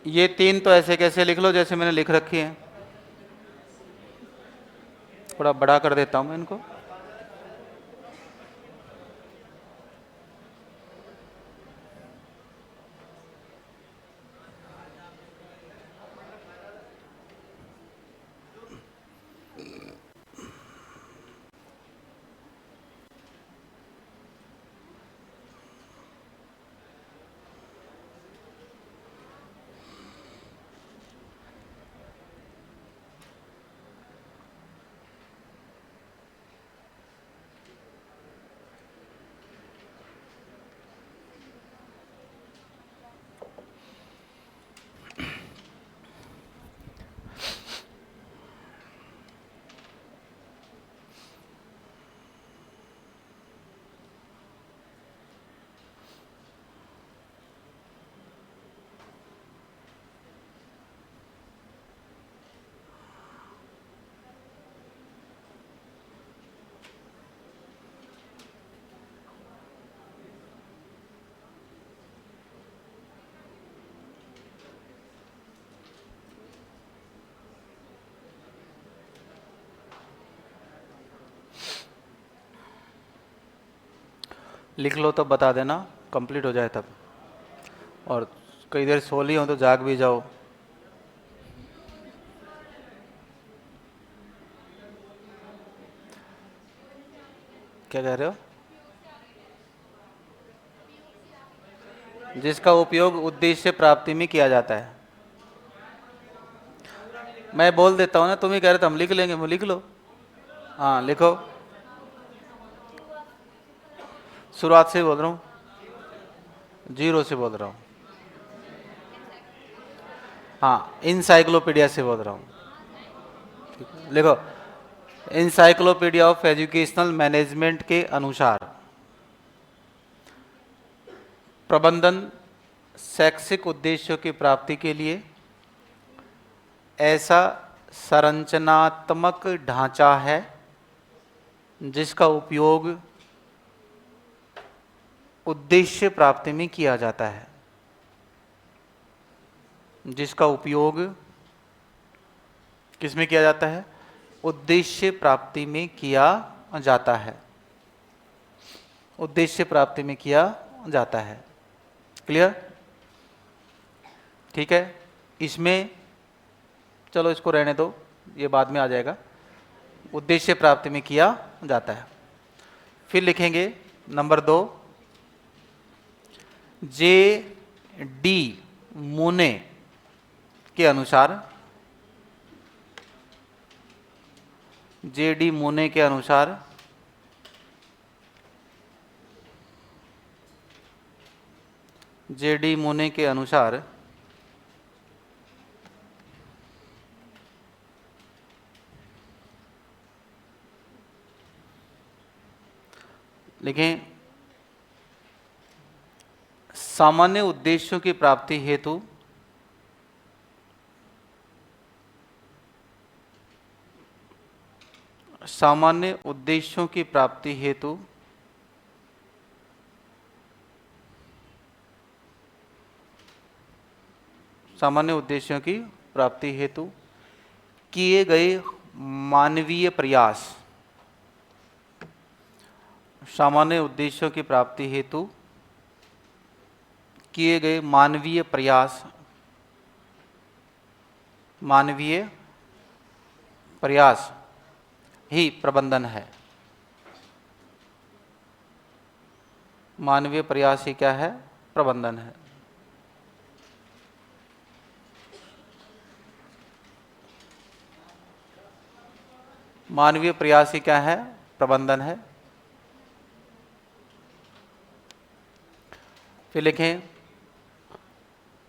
ये तीन तो ऐसे कैसे लिख लो जैसे मैंने लिख रखी है, थोड़ा बड़ा कर देता हूं मैं इनको। लिख लो तो बता देना, कंप्लीट हो जाए तब। और कई देर सो ली हो तो जाग भी जाओ। क्या कह रहे हो? जिसका उपयोग उद्देश्य प्राप्ति में किया जाता है। मैं बोल देता हूँ ना, तुम ही कह रहे थे हम लिख लेंगे, वो लिख लो। हाँ लिखो, शुरुआत से बोल रहा हूँ, 0 से बोल रहा हूँ। हाँ, इंसाइक्लोपीडिया से बोल रहा हूँ। लिखो, इंसाइक्लोपीडिया ऑफ एजुकेशनल मैनेजमेंट के अनुसार प्रबंधन शैक्षिक उद्देश्यों की प्राप्ति के लिए ऐसा संरचनात्मक ढांचा है जिसका उपयोग उद्देश्य प्राप्ति में किया जाता है। जिसका उपयोग किस में किया जाता है? उद्देश्य प्राप्ति में किया जाता है। उद्देश्य प्राप्ति में किया जाता है। क्लियर? ठीक है। इसमें चलो इसको रहने दो, ये बाद में आ जाएगा। उद्देश्य प्राप्ति में किया जाता है। फिर लिखेंगे नंबर 2, J.D. मूने के अनुसार, J.D. मूने के अनुसार J.D. मूने के अनुसार लिखें, सामान्य उद्देश्यों की प्राप्ति हेतु सामान्य उद्देश्यों की प्राप्ति हेतु सामान्य उद्देश्यों की प्राप्ति हेतु किए गए मानवीय प्रयास, सामान्य उद्देश्यों की प्राप्ति हेतु किए गए मानवीय प्रयास, मानवीय प्रयास ही प्रबंधन है। मानवीय प्रयास ही क्या है? प्रबंधन है। मानवीय प्रयास ही क्या है? प्रबंधन है। फिर लिखें,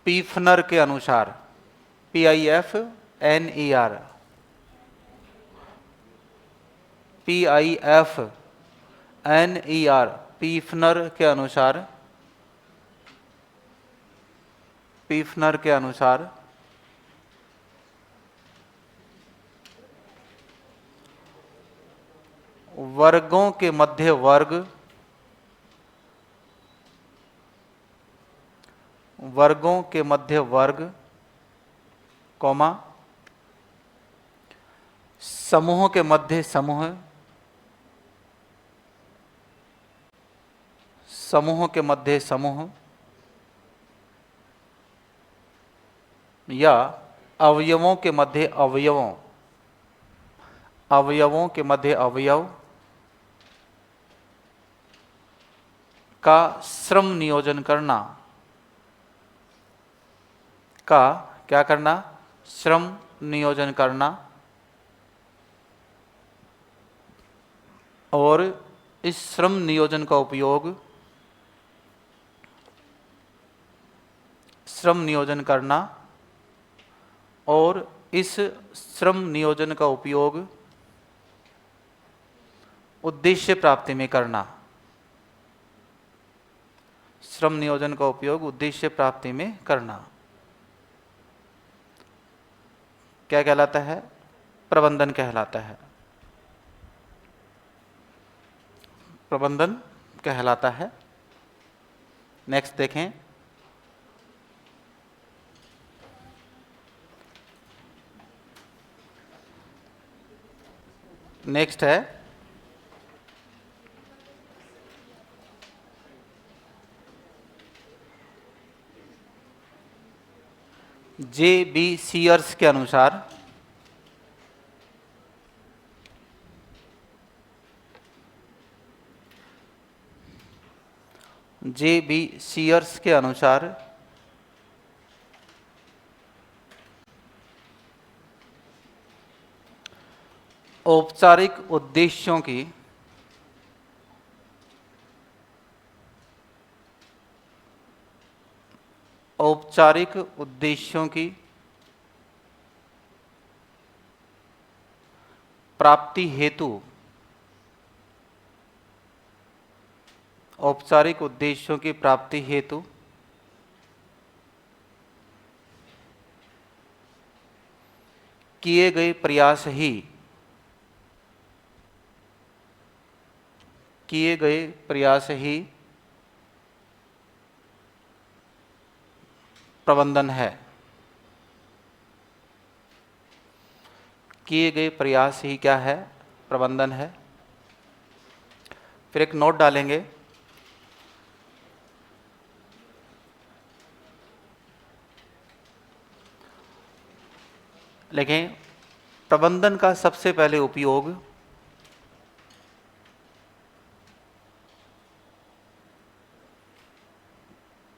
पीफनर के अनुसार, PIFNER, PIFNER, पीफनर के अनुसार, पीफनर के अनुसार वर्गों के मध्य वर्ग, वर्गों के मध्य वर्ग कॉमा, समूह के मध्य समूह, समूह के मध्य समूह, या अवयवों के मध्य अवयवों, अवयवों के मध्य अवयव का श्रम नियोजन करना, का क्या करना, श्रम नियोजन करना, और इस श्रम नियोजन का उपयोग, श्रम नियोजन करना और इस श्रम नियोजन का उपयोग उद्देश्य प्राप्ति में करना, श्रम नियोजन का उपयोग उद्देश्य प्राप्ति में करना क्या कहलाता है, प्रबंधन कहलाता है, प्रबंधन कहलाता है। नेक्स्ट देखें, नेक्स्ट है जे.बी. सीयर्स के अनुसार, जे.बी. सीयर्स के अनुसार औपचारिक उद्देश्यों की औपचारिक उद्देश्यों की प्राप्ति हेतु, औपचारिक उद्देश्यों की प्राप्ति हेतु किए गए प्रयास ही, किए गए प्रयास ही प्रबंधन है, किए गए प्रयास ही क्या है, प्रबंधन है। फिर एक नोट डालेंगे, लेकिन प्रबंधन का सबसे पहले उपयोग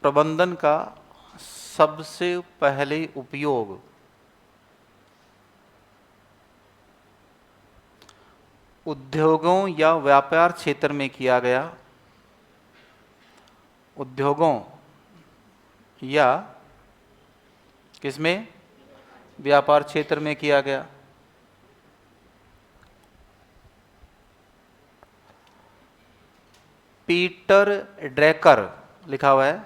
प्रबंधन का सबसे पहले उपयोग उद्योगों या व्यापार क्षेत्र में किया गया, उद्योगों या किसमें, व्यापार क्षेत्र में किया गया। पीटर ड्रैकर लिखा हुआ है,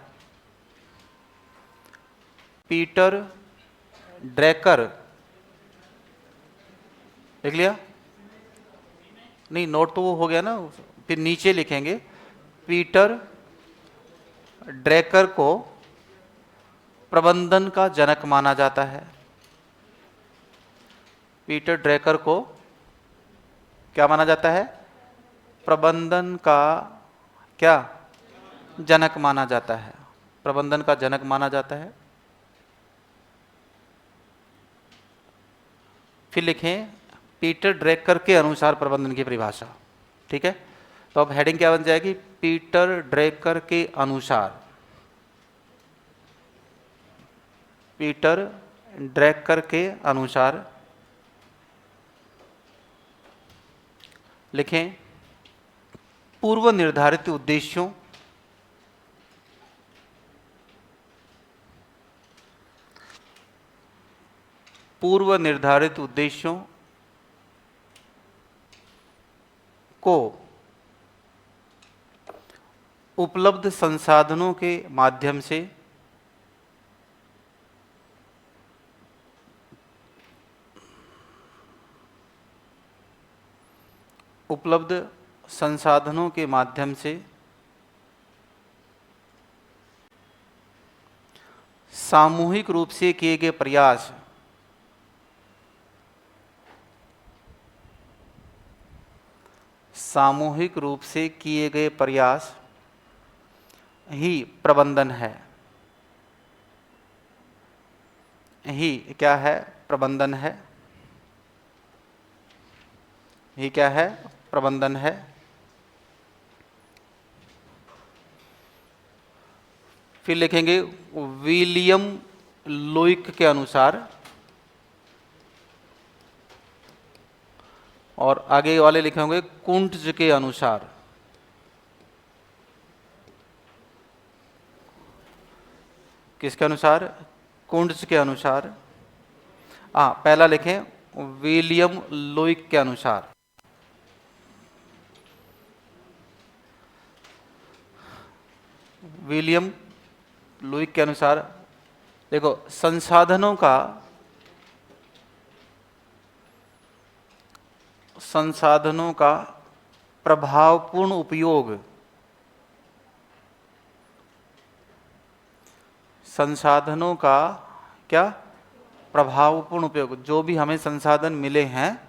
पीटर ड्रैकर, लिख लिया? नहीं, नोट तो वो हो गया ना, फिर नीचे लिखेंगे पीटर ड्रैकर को प्रबंधन का जनक माना जाता है। पीटर ड्रैकर को क्या माना जाता है, प्रबंधन का क्या जनक माना जाता है, प्रबंधन का जनक माना जाता है। फिर लिखें पीटर ड्रैकर के अनुसार प्रबंधन की परिभाषा, ठीक है। तो अब हेडिंग क्या बन जाएगी, पीटर ड्रैकर के अनुसार, पीटर ड्रैकर के अनुसार लिखें पूर्व निर्धारित उद्देश्यों, पूर्व निर्धारित उद्देश्यों को उपलब्ध संसाधनों के माध्यम से उपलब्ध संसाधनों के माध्यम से सामूहिक रूप से किए गए प्रयास, सामूहिक रूप से किए गए प्रयास ही प्रबंधन है। ही क्या है? प्रबंधन है। ही क्या है? प्रबंधन है। फिर लिखेंगे विलियम लुईक के अनुसार, और आगे वाले लिखे होंगे कुंट्ज के अनुसार। किसके अनुसार? कुंट्ज के अनुसार। पहला लिखें विलियम लुईक के अनुसार। विलियम लुईक के अनुसार देखो, संसाधनों का प्रभावपूर्ण उपयोग, संसाधनों का क्या? प्रभावपूर्ण उपयोग। जो भी हमें संसाधन मिले हैं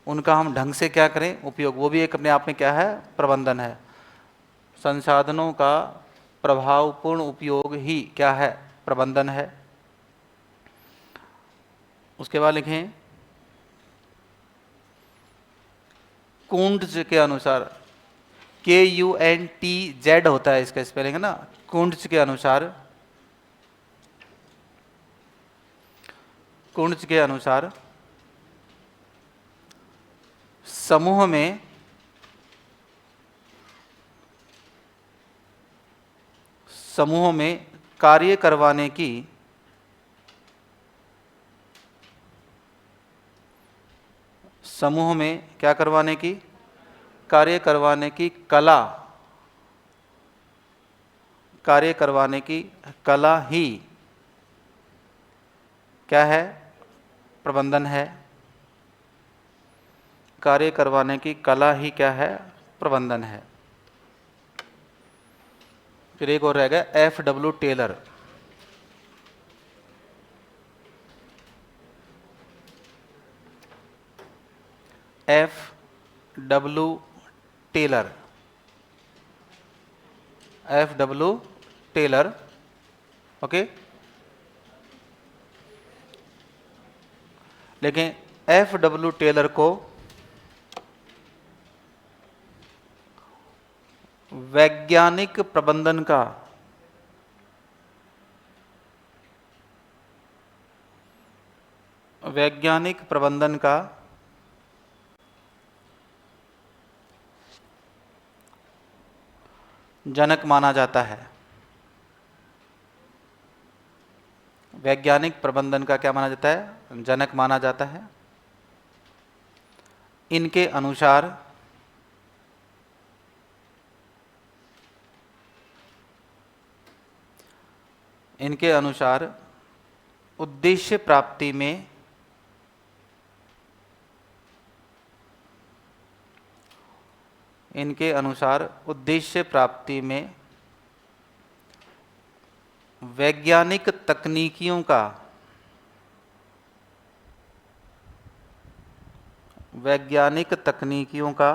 उनका हम ढंग से क्या करें? उपयोग। वो भी एक अपने आप में क्या है? प्रबंधन है। संसाधनों का प्रभावपूर्ण उपयोग ही क्या है? प्रबंधन है। उसके बाद लिखें कुंट्ज के अनुसार, KUNTZ होता है इसका स्पेलिंग, है ना। कुंट्ज के अनुसार, कुंट्ज के अनुसार समूह में कार्य करवाने की समूह में क्या करवाने की? कार्य करवाने की कला, कार्य करवाने की कला ही क्या है? प्रबंधन है। कार्य करवाने की कला ही क्या है? प्रबंधन है। फिर एक और रह गया FW Taylor. FW Taylor, FW Taylor, okay. लेकिन FW टेलर को वैज्ञानिक प्रबंधन का जनक माना जाता है। वैज्ञानिक प्रबंधन का क्या माना जाता है? जनक माना जाता है। इनके अनुसार उद्देश्य प्राप्ति में वैज्ञानिक तकनीकियों का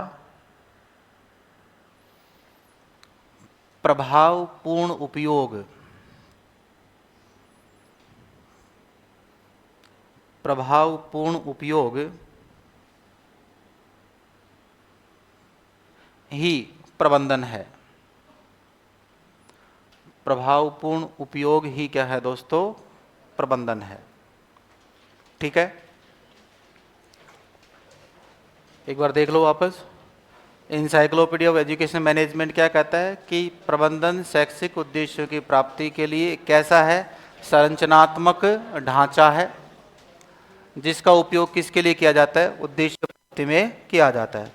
प्रभावपूर्ण उपयोग ही प्रबंधन है। प्रभावपूर्ण उपयोग ही क्या है दोस्तों? प्रबंधन है। ठीक है, एक बार देख लो वापस। एनसाइक्लोपीडिया ऑफ एजुकेशन मैनेजमेंट क्या कहता है कि प्रबंधन शैक्षिक उद्देश्यों की प्राप्ति के लिए कैसा है? संरचनात्मक ढांचा है जिसका उपयोग किसके लिए किया जाता है? उद्देश्य प्राप्ति में किया जाता है।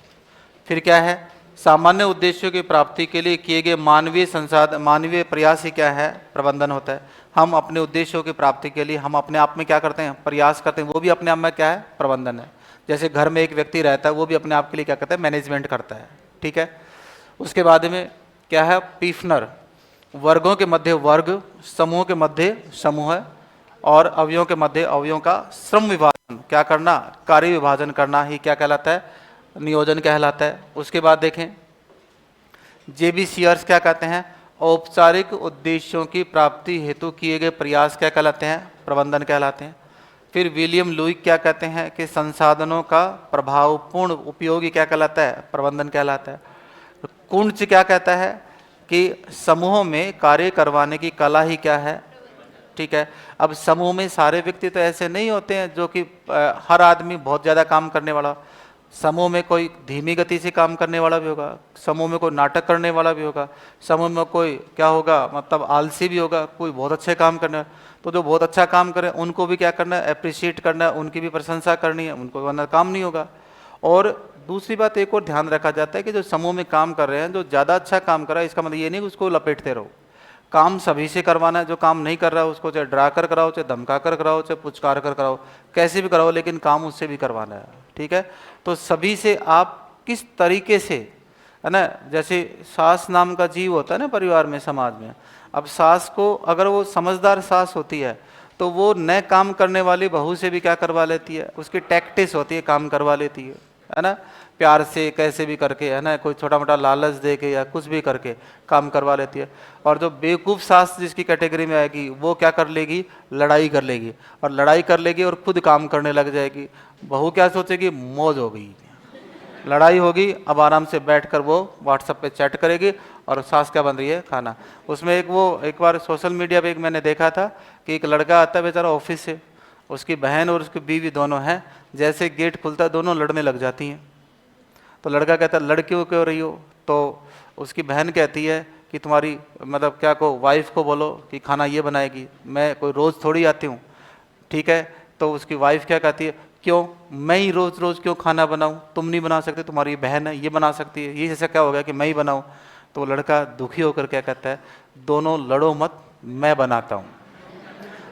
फिर क्या है? सामान्य उद्देश्यों की प्राप्ति के लिए किए गए मानवीय प्रयास ही क्या है? प्रबंधन होता है। हम अपने उद्देश्यों की प्राप्ति के लिए हम अपने आप में क्या करते हैं? प्रयास करते हैं, वो भी अपने आप में क्या है? प्रबंधन है। जैसे घर में एक व्यक्ति रहता है, वो भी अपने आप के लिए क्या करता है? मैनेजमेंट करता है। ठीक है, उसके बाद में क्या है? पीफनर, वर्गों के मध्य वर्ग, समूह के मध्य समूह और अवयवों के मध्य अवयवों का श्रम विभाजन क्या करना? कार्य विभाजन करना ही क्या कहलाता है? नियोजन कहलाता है। उसके बाद देखें जेबी सीयर्स क्या कहते हैं, औपचारिक उद्देश्यों की प्राप्ति हेतु किए गए प्रयास क्या कहलाते हैं, प्रबंधन कहलाते हैं। फिर विलियम लुईक क्या कहते हैं कि संसाधनों का प्रभावपूर्ण उपयोग क्या कहलाता है, प्रबंधन कहलाता है। कुंच क्या कहता है कि समूह में कार्य करवाने की कला ही क्या है, ठीक है। अब समूह में सारे व्यक्ति तो ऐसे नहीं होते हैं जो कि हर आदमी बहुत ज़्यादा काम करने वाला। समूह में कोई धीमी गति से काम करने वाला भी होगा, समूह में कोई नाटक करने वाला भी होगा, समूह में कोई क्या होगा मतलब आलसी भी होगा, कोई बहुत अच्छे काम करने वाला। तो जो बहुत अच्छा काम करे उनको भी क्या करना है, अप्रिशिएट करना है, उनकी भी प्रशंसा करनी है, उनको वरना काम नहीं होगा। और दूसरी बात एक और ध्यान रखा जाता है कि जो समूह में काम कर रहे हैं, जो ज़्यादा अच्छा काम कर रहा है इसका मतलब ये नहीं कि उसको लपेटते रहो। काम सभी से करवाना है, जो काम नहीं कर रहा है उसको चाहे डरा कर कराओ, चाहे धमका कर कराओ, चाहे पुचकार कर कराओ, कैसे भी कराओ, लेकिन काम उससे भी करवाना है, ठीक है। तो सभी से आप किस तरीके से, है ना, जैसे सास नाम का जीव होता है ना परिवार में, समाज में। अब सास को अगर वो समझदार सास होती है तो वो नए काम करने वाली बहू से भी क्या करवा लेती है, उसकी टैक्टिस होती है, काम करवा लेती है ना, प्यार से कैसे भी करके, है ना, कोई छोटा मोटा लालच दे के या कुछ भी करके काम करवा लेती है। और जो बेवकूफ़ सास जिसकी कैटेगरी में आएगी वो क्या कर लेगी, लड़ाई कर लेगी, और लड़ाई कर लेगी और खुद काम करने लग जाएगी। बहू क्या सोचेगी, मौज हो गई, लड़ाई होगी, अब आराम से बैठकर वो व्हाट्सएप पे चैट करेगी, और सास क्या बन रही है, खाना। उसमें एक बार सोशल मीडिया पे मैंने देखा था कि एक लड़का आता है बेचारा ऑफिस से, उसकी बहन और उसकी बीवी दोनों हैं, जैसे गेट खुलता है दोनों लड़ने लग जाती हैं। तो लड़का कहता है लड़ क्यों रही हो, तो उसकी बहन कहती है कि तुम्हारी मतलब क्या को वाइफ को बोलो कि खाना ये बनाएगी, मैं कोई रोज़ थोड़ी आती हूँ, ठीक है। तो उसकी वाइफ क्या कहती है, क्यों मैं ही रोज़ रोज़ क्यों खाना बनाऊँ, तुम नहीं बना सकते, तुम्हारी बहन है ये बना सकती है, ये ऐसा क्या हो गया कि मैं ही बनाऊँ। तो लड़का दुखी होकर क्या कहता है, दोनों लड़ो मत, मैं बनाता हूँ।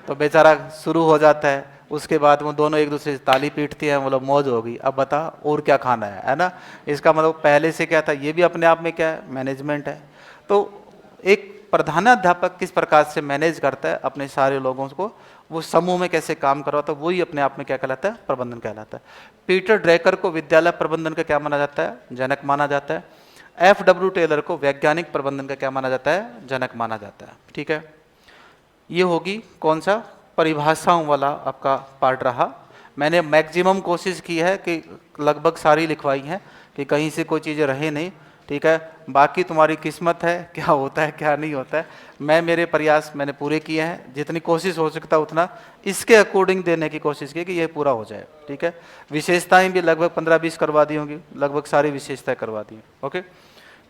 तो बेचारा शुरू हो जाता है। उसके बाद वो दोनों एक दूसरे से ताली पीटती हैं, बोलो मौज हो गई, अब बता और क्या खाना है ना। इसका मतलब पहले से क्या था, ये भी अपने आप में क्या है, मैनेजमेंट है। तो एक प्रधानाध्यापक किस प्रकार से मैनेज करता है अपने सारे लोगों को, वो समूह में कैसे काम करवाता है, वही अपने आप में क्या कहलाता है, प्रबंधन कहलाता है। पीटर ड्रैकर को विद्यालय प्रबंधन का क्या माना जाता है, जनक माना जाता है। FW टेलर को वैज्ञानिक प्रबंधन का क्या माना जाता है, जनक माना जाता है, ठीक है। ये होगी कौन सा, परिभाषाओं वाला आपका पार्ट रहा। मैंने मैक्सिमम कोशिश की है कि लगभग सारी लिखवाई हैं कि कहीं से कोई चीज़ें रहे नहीं, ठीक है। बाकी तुम्हारी किस्मत है, क्या होता है क्या नहीं होता है। मैं मेरे प्रयास मैंने पूरे किए हैं, जितनी कोशिश हो सकता उतना इसके अकॉर्डिंग देने की कोशिश की कि ये पूरा हो जाए, ठीक है। विशेषताएं भी लगभग 15-20 करवा दी होंगी, लगभग सारी विशेषताएं करवा दी हैं, ओके।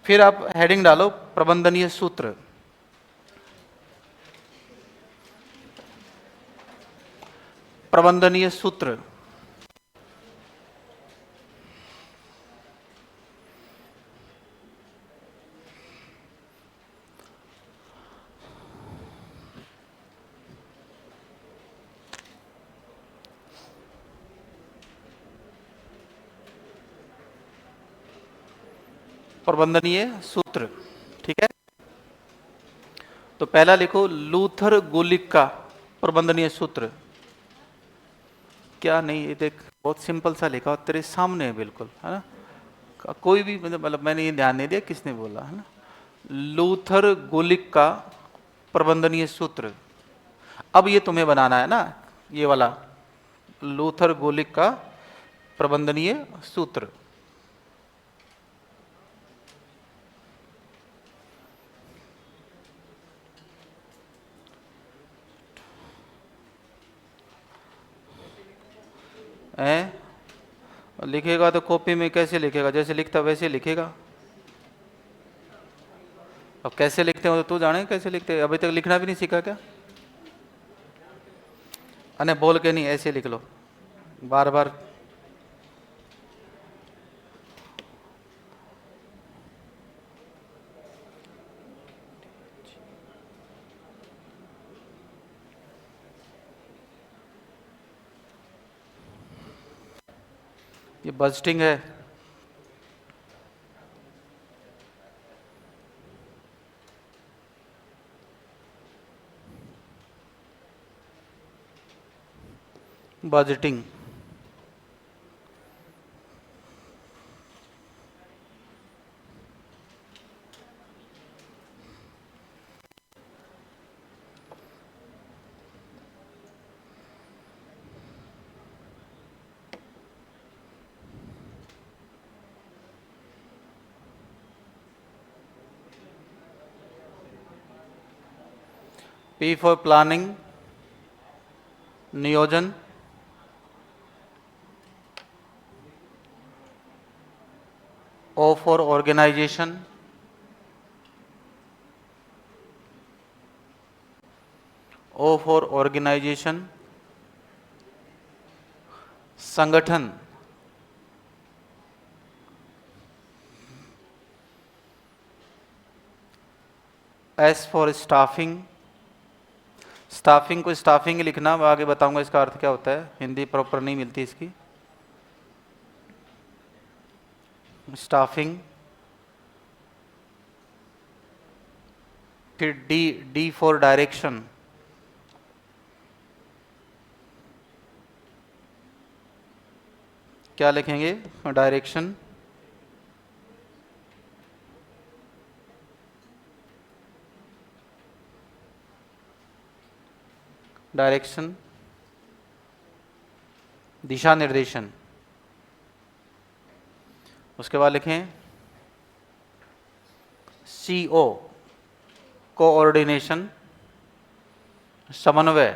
फिर आप हेडिंग डालो प्रबंधनीय सूत्र। प्रबंधनीय सूत्र, प्रबंधनीय सूत्र, ठीक है। तो पहला लिखो लूथर गुलिक का प्रबंधनीय सूत्र। क्या नहीं, ये देख बहुत सिंपल सा लिखा और तेरे सामने है बिल्कुल, है ना। कोई भी मतलब मैंने ये ध्यान नहीं दिया किसने बोला, है ना। लूथर गुलिक का प्रबंधनीय सूत्र। अब ये तुम्हें बनाना है ना, ये वाला लूथर गुलिक का प्रबंधनीय सूत्र। है लिखेगा तो कॉपी में कैसे लिखेगा, जैसे लिखता वैसे लिखेगा। अब कैसे लिखते हो तो तू जाने कैसे लिखते हैं, अभी तक लिखना भी नहीं सीखा क्या। अने बोल के नहीं, ऐसे लिख लो बार बार। ये बजटिंग है। बजटिंग P for planning, नियोजन, O for organization, O for organization, संगठन, S for staffing, स्टाफिंग को स्टाफिंग लिखना, मैं आगे बताऊंगा इसका अर्थ क्या होता है, हिंदी प्रॉपर नहीं मिलती इसकी। स्टाफिंग, फिर डी, डी फॉर डायरेक्शन, क्या लिखेंगे, डायरेक्शन। डायरेक्शन, दिशा निर्देशन। उसके बाद लिखें CO, कोऑर्डिनेशन, समन्वय।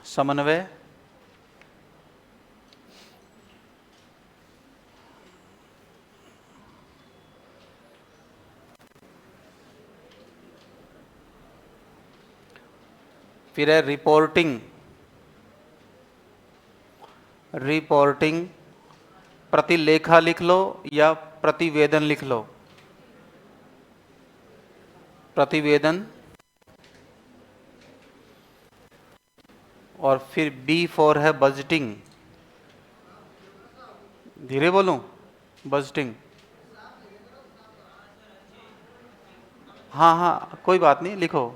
समन्वय, फिर है रिपोर्टिंग, रिपोर्टिंग, प्रतिलेखा लिख लो या प्रतिवेदन लिख लो, प्रतिवेदन। और फिर B फॉर है बजटिंग, धीरे बोलूं, बजटिंग। हाँ हाँ कोई बात नहीं, लिखो।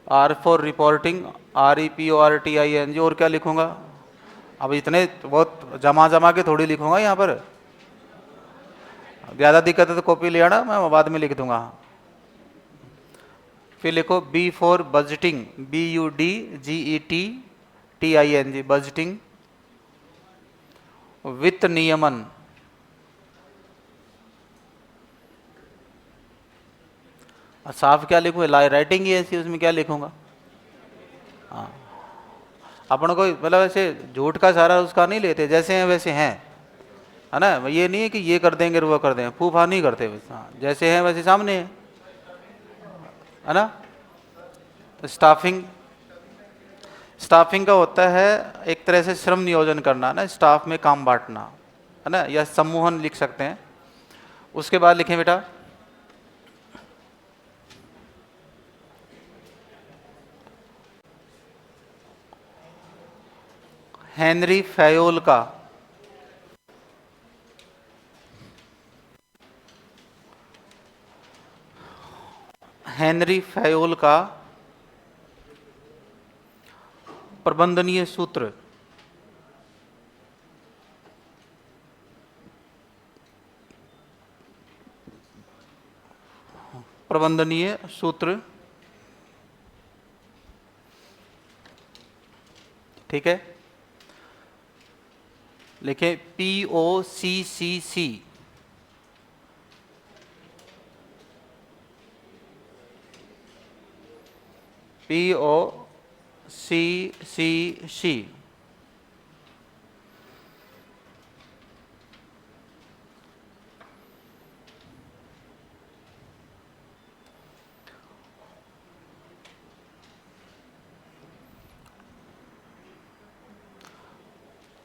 R for reporting, REPORTING। और क्या लिखूंगा, अब इतने बहुत जमा जमा के थोड़ी लिखूंगा यहाँ पर, ज़्यादा दिक्कत है तो कॉपी ले आना, मैं बाद में लिख दूंगा। फिर लिखो B for budgeting, BUDGETTING, budgeting. वित्त नियमन, साफ क्या लिखूँ, राइटिंग ही ऐसी, उसमें क्या लिखूंगा। हाँ, अपन को मतलब ऐसे झूठ का सारा उसका नहीं लेते, जैसे हैं वैसे हैं, है ना। ये नहीं है कि ये कर देंगे वो कर देंगे, फूफा नहीं करते बस। हाँ, जैसे हैं वैसे सामने है ना। तो स्टाफिंग, स्टाफिंग का होता है एक तरह से श्रम नियोजन करना ना, स्टाफ में काम बांटना, है ना, या समूहन लिख सकते हैं। उसके बाद लिखें बेटा हेनरी फयोल का, हेनरी फयोल का प्रबंधनीय सूत्र। प्रबंधनीय सूत्र, ठीक है। लिखें POCCC, POCCC।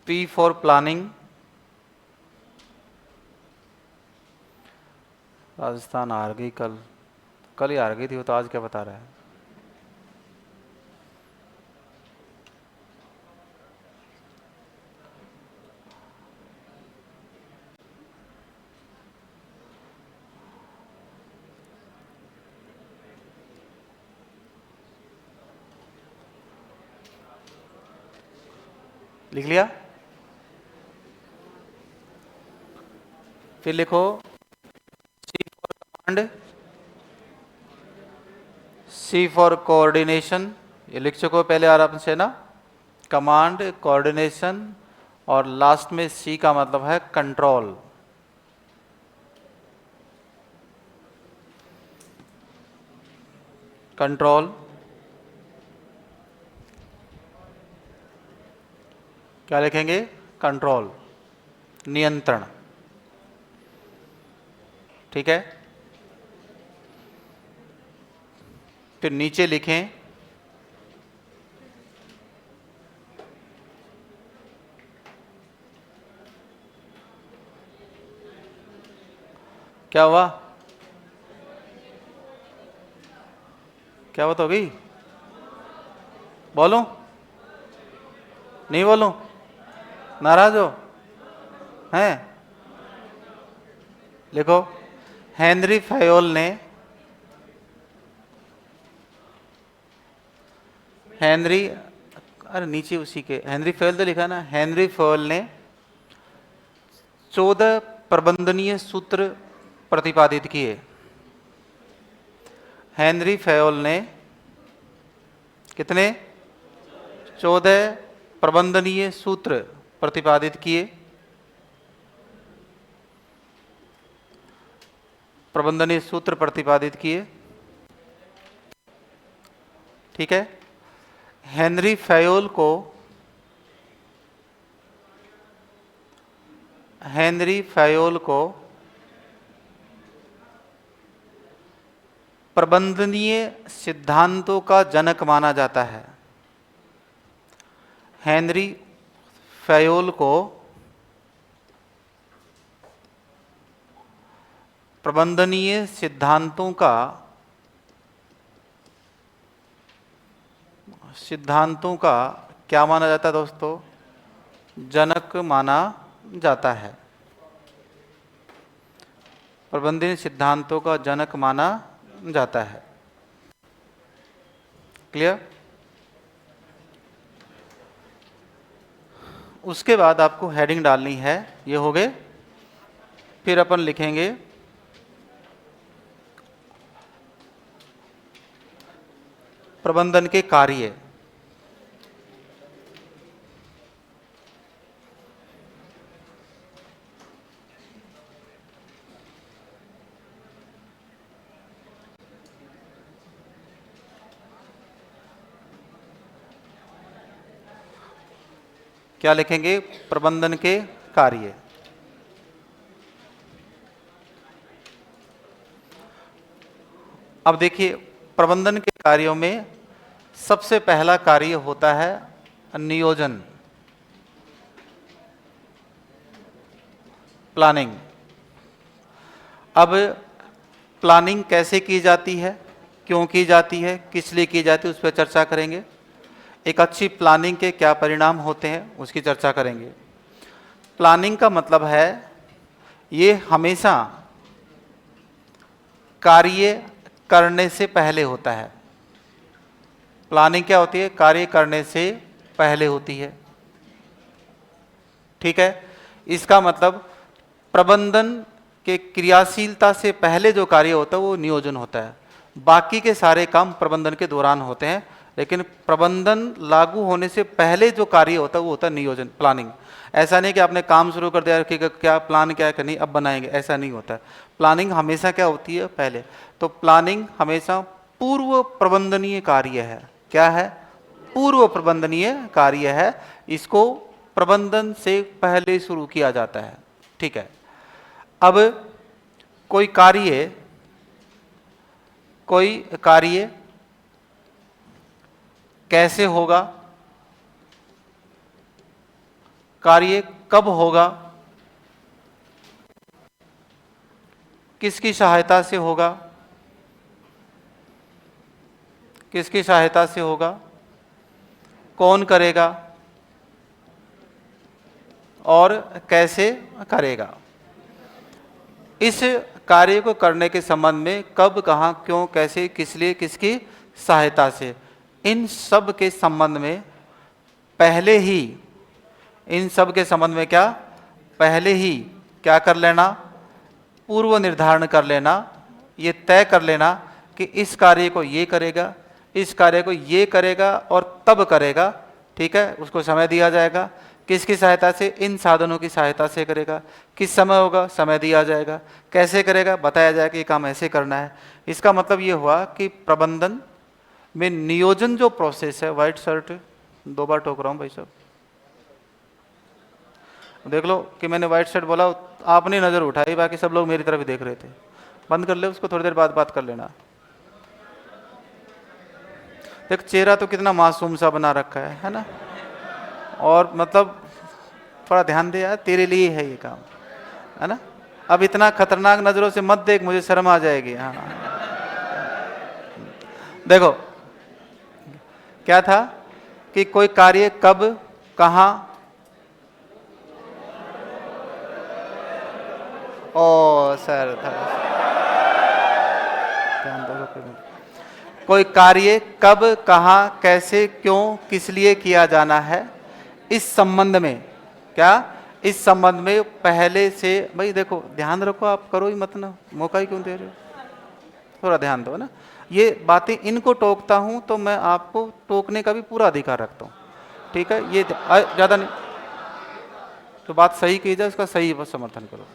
P for planning, Rajasthan हार गई कल, कल ही हार गई थी वो, तो आज क्या बता रहा है। लिख लिया। फिर लिखो C for command, C for coordination, ये लिख चुको पहले आराम से ना, कमांड, कोऑर्डिनेशन और लास्ट में सी का मतलब है कंट्रोल। कंट्रोल, क्या लिखेंगे? कंट्रोल, नियंत्रण। ठीक है, फिर नीचे लिखें क्या हुआ? क्या बात हो गई? बोलूं? नहीं बोलूं? नाराज हो हैं? लिखो, हेनरी फयोल ने अरे नीचे उसी के हेनरी फयोल तो लिखा ना। हेनरी फयोल ने 14 प्रबंधनीय सूत्र प्रतिपादित किए। हेनरी फयोल ने कितने? 14 प्रबंधनीय सूत्र प्रतिपादित किए। प्रबंधनीय सूत्र प्रतिपादित किए। ठीक है, हेनरी फयोल को प्रबंधनीय सिद्धांतों का जनक माना जाता है। हेनरी फयोल को प्रबंधनीय सिद्धांतों का क्या माना जाता है दोस्तों? जनक माना जाता है। प्रबंधनीय सिद्धांतों का जनक माना जाता है। क्लियर? उसके बाद आपको हेडिंग डालनी है। ये हो गए। फिर अपन लिखेंगे प्रबंधन के कार्य। क्या लिखेंगे? प्रबंधन के कार्य। अब देखिए, प्रबंधन के कार्यों में सबसे पहला कार्य होता है नियोजन, प्लानिंग। अब प्लानिंग कैसे की जाती है, क्यों की जाती है, किस लिए की जाती है, उस पर चर्चा करेंगे। एक अच्छी प्लानिंग के क्या परिणाम होते हैं, उसकी चर्चा करेंगे। प्लानिंग का मतलब है ये हमेशा कार्य करने से पहले होता है। प्लानिंग क्या होती है? कार्य करने से पहले होती है। ठीक है, इसका मतलब प्रबंधन के क्रियाशीलता से पहले जो कार्य होता है वो नियोजन होता है। बाकी के सारे काम प्रबंधन के दौरान होते हैं, लेकिन प्रबंधन लागू होने से पहले जो कार्य होता है वो होता है नियोजन, प्लानिंग। ऐसा नहीं कि आपने काम शुरू कर दिया कि क्या प्लान क्या है, नहीं अब बनाएंगे, ऐसा नहीं होता है। प्लानिंग हमेशा क्या होती है? पहले। तो प्लानिंग हमेशा पूर्व प्रबंधनीय कार्य है। क्या है? पूर्व प्रबंधनीय कार्य है। इसको प्रबंधन से पहले शुरू किया जाता है। ठीक है, अब कोई कार्य कैसे होगा, कार्य कब होगा, किसकी सहायता से होगा, किसकी सहायता से होगा, कौन करेगा और कैसे करेगा। इस कार्य को करने के संबंध में कब, कहाँ, क्यों, कैसे, किस लिए, किसकी सहायता से, इन सब के संबंध में पहले ही, क्या कर लेना? पूर्व निर्धारण कर लेना, ये तय कर लेना कि इस कार्य को ये करेगा, इस कार्य को ये करेगा और तब करेगा। ठीक है, उसको समय दिया जाएगा किसकी सहायता से? इन साधनों की सहायता से करेगा। किस समय होगा? समय दिया जाएगा। कैसे करेगा? बताया जाएगा कि ये काम ऐसे करना है। इसका मतलब ये हुआ कि प्रबंधन में नियोजन जो प्रोसेस है, व्हाइट शर्ट 2 बार टोक रहा हूँ भाई साहब, देख लो कि मैंने व्हाइट शर्ट बोला, आपने नजर उठाई, बाकी सब लोग मेरी तरफ ही देख रहे थे। बंद कर ले उसको, थोड़ी देर बाद बात कर लेना। देख चेहरा तो कितना मासूम सा बना रखा है ना, और मतलब थोड़ा ध्यान दे यार, तेरे लिए है ये काम, है ना। अब इतना खतरनाक नजरों से मत देख, मुझे शर्म आ जाएगी। हाँ देखो क्या था कि कोई कार्य कब कहां, ओ सर था, ध्यान दो। कोई कार्य कब कहां कैसे क्यों किस लिए किया जाना है, इस संबंध में क्या, इस संबंध में पहले से, भाई देखो ध्यान रखो, आप करो ही मत ना, मौका ही क्यों दे रहे हो, थोड़ा ध्यान दो ना। ये बातें इनको टोकता हूं तो मैं आपको टोकने का भी पूरा अधिकार रखता हूं, ठीक है। ये ज्यादा नहीं, तो बात सही की जाए उसका सही समर्थन करो,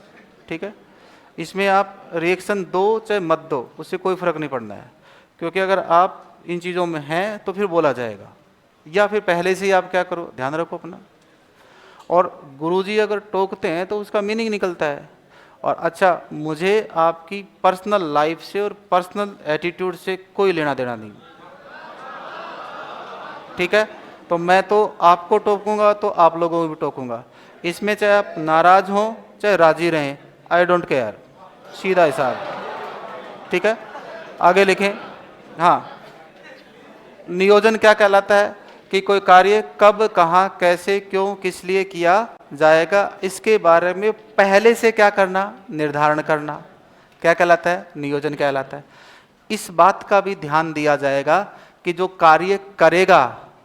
ठीक है। इसमें आप रिएक्शन दो चाहे मत दो, उससे कोई फर्क नहीं पड़ना है, क्योंकि अगर आप इन चीज़ों में हैं तो फिर बोला जाएगा, या फिर पहले से ही आप क्या करो, ध्यान रखो अपना। और गुरुजी अगर टोकते हैं तो उसका मीनिंग निकलता है। और अच्छा, मुझे आपकी पर्सनल लाइफ से और पर्सनल एटीट्यूड से कोई लेना देना नहीं, ठीक है। तो मैं तो आपको टोकूंगा तो आप लोगों को भी टोकूंगा, इसमें चाहे आप नाराज हो चाहे राजी रहें, आई डोंट केयर, सीधा हिसाब, ठीक है। आगे लिखें। हाँ, नियोजन क्या कहलाता है कि कोई कार्य कब कहाँ कैसे क्यों किस लिए किया जाएगा, इसके बारे में पहले से क्या करना, निर्धारण करना, क्या कहलाता है, नियोजन कहलाता है। इस बात का भी ध्यान दिया जाएगा कि जो कार्य करेगा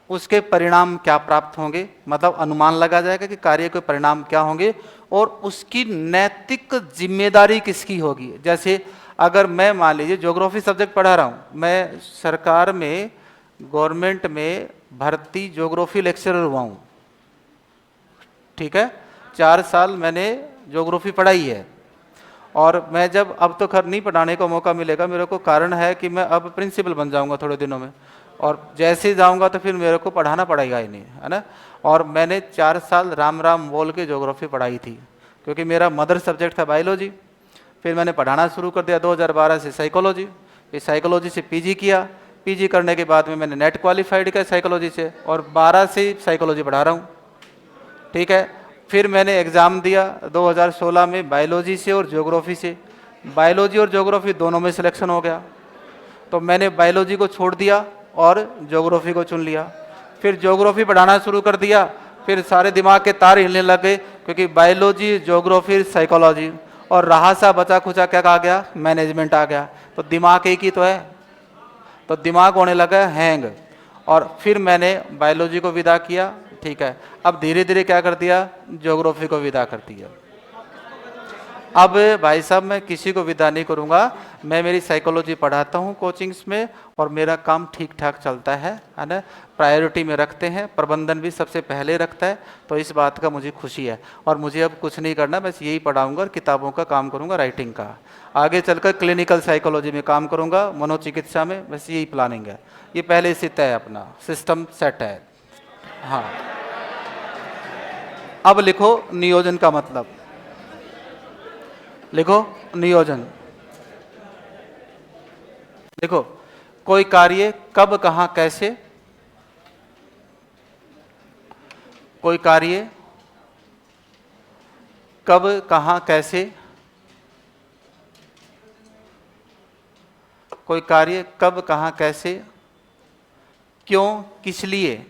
उसके परिणाम क्या प्राप्त होंगे, मतलब अनुमान लगा जाएगा कि कार्य के परिणाम क्या होंगे और उसकी नैतिक जिम्मेदारी किसकी होगी। जैसे अगर मैं मान लीजिए ज्योग्राफी सब्जेक्ट पढ़ा रहा हूँ, मैं सरकार में गवर्नमेंट में भर्ती ज्योग्राफी लेक्चरर हुआ हूँ, ठीक है। 4 साल मैंने ज्योग्राफी पढ़ाई है, और मैं जब, अब तो खैर नहीं पढ़ाने का मौका मिलेगा मेरे को, कारण है कि मैं अब प्रिंसिपल बन जाऊंगा थोड़े दिनों में, और जैसे ही जाऊंगा तो फिर मेरे को पढ़ाना पड़ेगा ही नहीं, है ना। और मैंने 4 साल राम राम बोल के ज्योग्राफी पढ़ाई थी, क्योंकि मेरा मदर सब्जेक्ट था बायोलॉजी। फिर मैंने पढ़ाना शुरू कर दिया 2012 से साइकोलॉजी, फिर साइकोलॉजी से पीजी किया, पीजी करने के बाद में मैंने नेट क्वालिफाइड किया साइकोलॉजी से, और 12 से साइकोलॉजी पढ़ा रहा हूँ, ठीक है। फिर मैंने एग्ज़ाम दिया 2016 में बायोलॉजी से और ज्योग्राफी से, बायोलॉजी और ज्योग्राफी दोनों में सिलेक्शन हो गया, तो मैंने बायोलॉजी को छोड़ दिया और ज्योग्राफी को चुन लिया। फिर ज्योग्राफी पढ़ाना शुरू कर दिया, फिर सारे दिमाग के तार हिलने लग गए, क्योंकि बायोलॉजी ज्योग्राफी साइकोलॉजी, और रहा सा बचा खुचा क्या आ गया, मैनेजमेंट आ गया। तो दिमाग एक ही तो है, तो दिमाग होने लगा हैंग, और फिर मैंने बायोलॉजी को विदा किया, ठीक है। अब धीरे धीरे क्या कर दिया, ज्योग्राफी को विदा कर दिया। अब भाई साहब मैं किसी को विदा नहीं करूंगा, मैं मेरी साइकोलॉजी पढ़ाता हूं कोचिंग्स में, और मेरा काम ठीक ठाक चलता है ना। प्रायोरिटी में रखते हैं, प्रबंधन भी सबसे पहले रखता है, तो इस बात का मुझे खुशी है। और मुझे अब कुछ नहीं करना, बस यही पढ़ाऊंगा और किताबों का काम करूंगा, राइटिंग का। आगे चलकर क्लिनिकल साइकोलॉजी में काम करूंगा, मनोचिकित्सा में, बस यही प्लानिंग है। ये पहले से तय, अपना सिस्टम सेट है। हाँ, अब लिखो नियोजन का मतलब, लिखो नियोजन। देखो, कोई कार्य कब कहां कैसे, कोई कार्य कब कहां कैसे, कोई कार्य कब कहां कैसे क्यों किस लिए,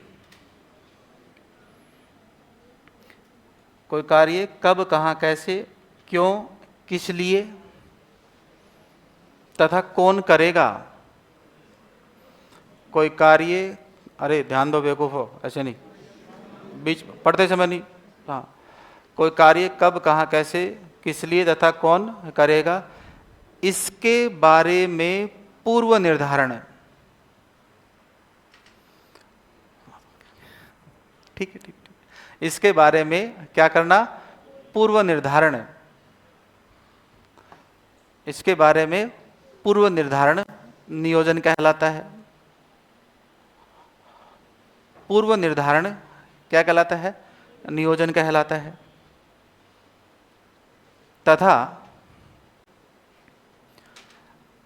कोई कार्य कब कहां कैसे क्यों किस लिए तथा कौन करेगा। कोई कार्य, अरे ध्यान दो बेवकूफो, ऐसे नहीं, बीच पढ़ते समय नहीं। हाँ, कोई कार्य कब कहां कैसे किस लिए तथा कौन करेगा, इसके बारे में पूर्व निर्धारण है, ठीक है, ठीक। इसके बारे में क्या करना, पूर्व निर्धारण, इसके बारे में पूर्व निर्धारण नियोजन कहलाता है। पूर्व निर्धारण क्या कहलाता है, नियोजन कहलाता है। तथा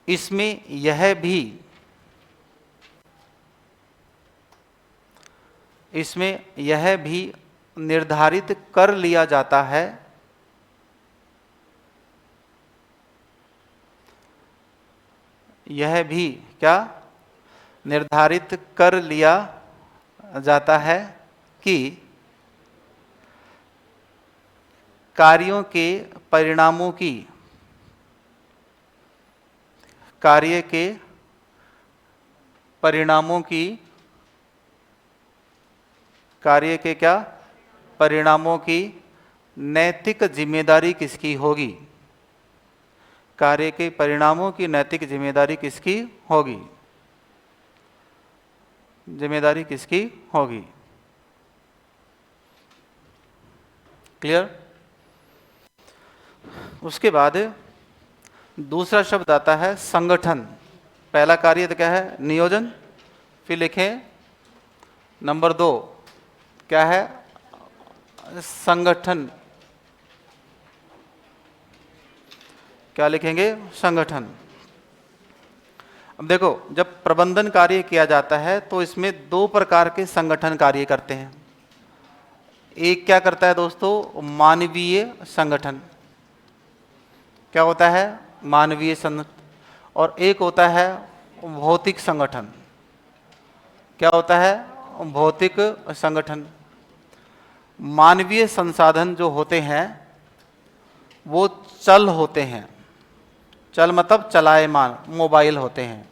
इसमें यह भी निर्धारित कर लिया जाता है, यह भी क्या निर्धारित कर लिया जाता है कि कार्यों के परिणामों की, कार्य के परिणामों की, कार्य के क्या परिणामों की नैतिक जिम्मेदारी किसकी होगी, कार्य के परिणामों की नैतिक जिम्मेदारी किसकी होगी, जिम्मेदारी किसकी होगी। क्लियर। उसके बाद दूसरा शब्द आता है संगठन। पहला कार्य तो क्या है, नियोजन। फिर लिखें नंबर 2 क्या है, संगठन। क्या लिखेंगे, संगठन। अब देखो, जब प्रबंधन कार्य किया जाता है तो इसमें 2 प्रकार के संगठन कार्य करते हैं। एक क्या करता है दोस्तों, मानवीय संगठन। क्या होता है, मानवीय संगठन। और एक होता है भौतिक संगठन। क्या होता है, भौतिक संगठन। मानवीय संसाधन जो होते हैं वो चल होते हैं। चल मतलब चलायमान, मोबाइल होते हैं।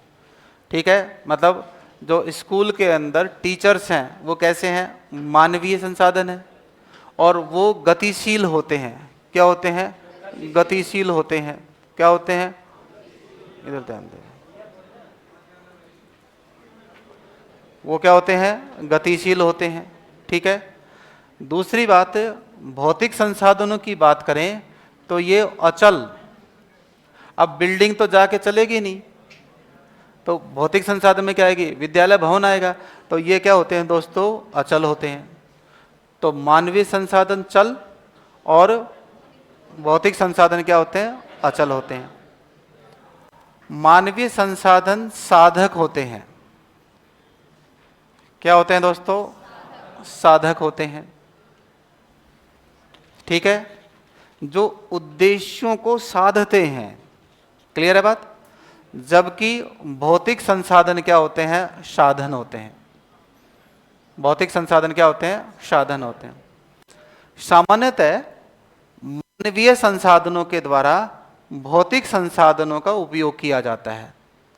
ठीक है, मतलब जो स्कूल के अंदर टीचर्स हैं वो कैसे हैं, मानवीय संसाधन है। और वो गतिशील होते हैं। क्या होते हैं, गतिशील होते हैं। क्या होते हैं, इधर ध्यान दें, वो क्या होते हैं, गतिशील होते हैं। ठीक है। दूसरी बात, भौतिक संसाधनों की बात करें तो ये अचल। अब बिल्डिंग तो जाके चलेगी नहीं, तो भौतिक संसाधन में क्या आएगी, विद्यालय भवन आएगा। तो ये क्या होते हैं दोस्तों, अचल होते हैं। तो मानवीय संसाधन चल और भौतिक संसाधन क्या होते हैं, अचल होते हैं। मानवीय संसाधन साधक होते हैं। क्या होते हैं दोस्तों, साधक होते हैं। ठीक है, जो उद्देश्यों को साधते हैं। क्लियर है बात। जबकि भौतिक संसाधन क्या होते हैं, साधन होते हैं। भौतिक संसाधन क्या होते हैं, साधन होते हैं। सामान्यतः मानवीय संसाधनों के द्वारा भौतिक संसाधनों का उपयोग किया जाता है।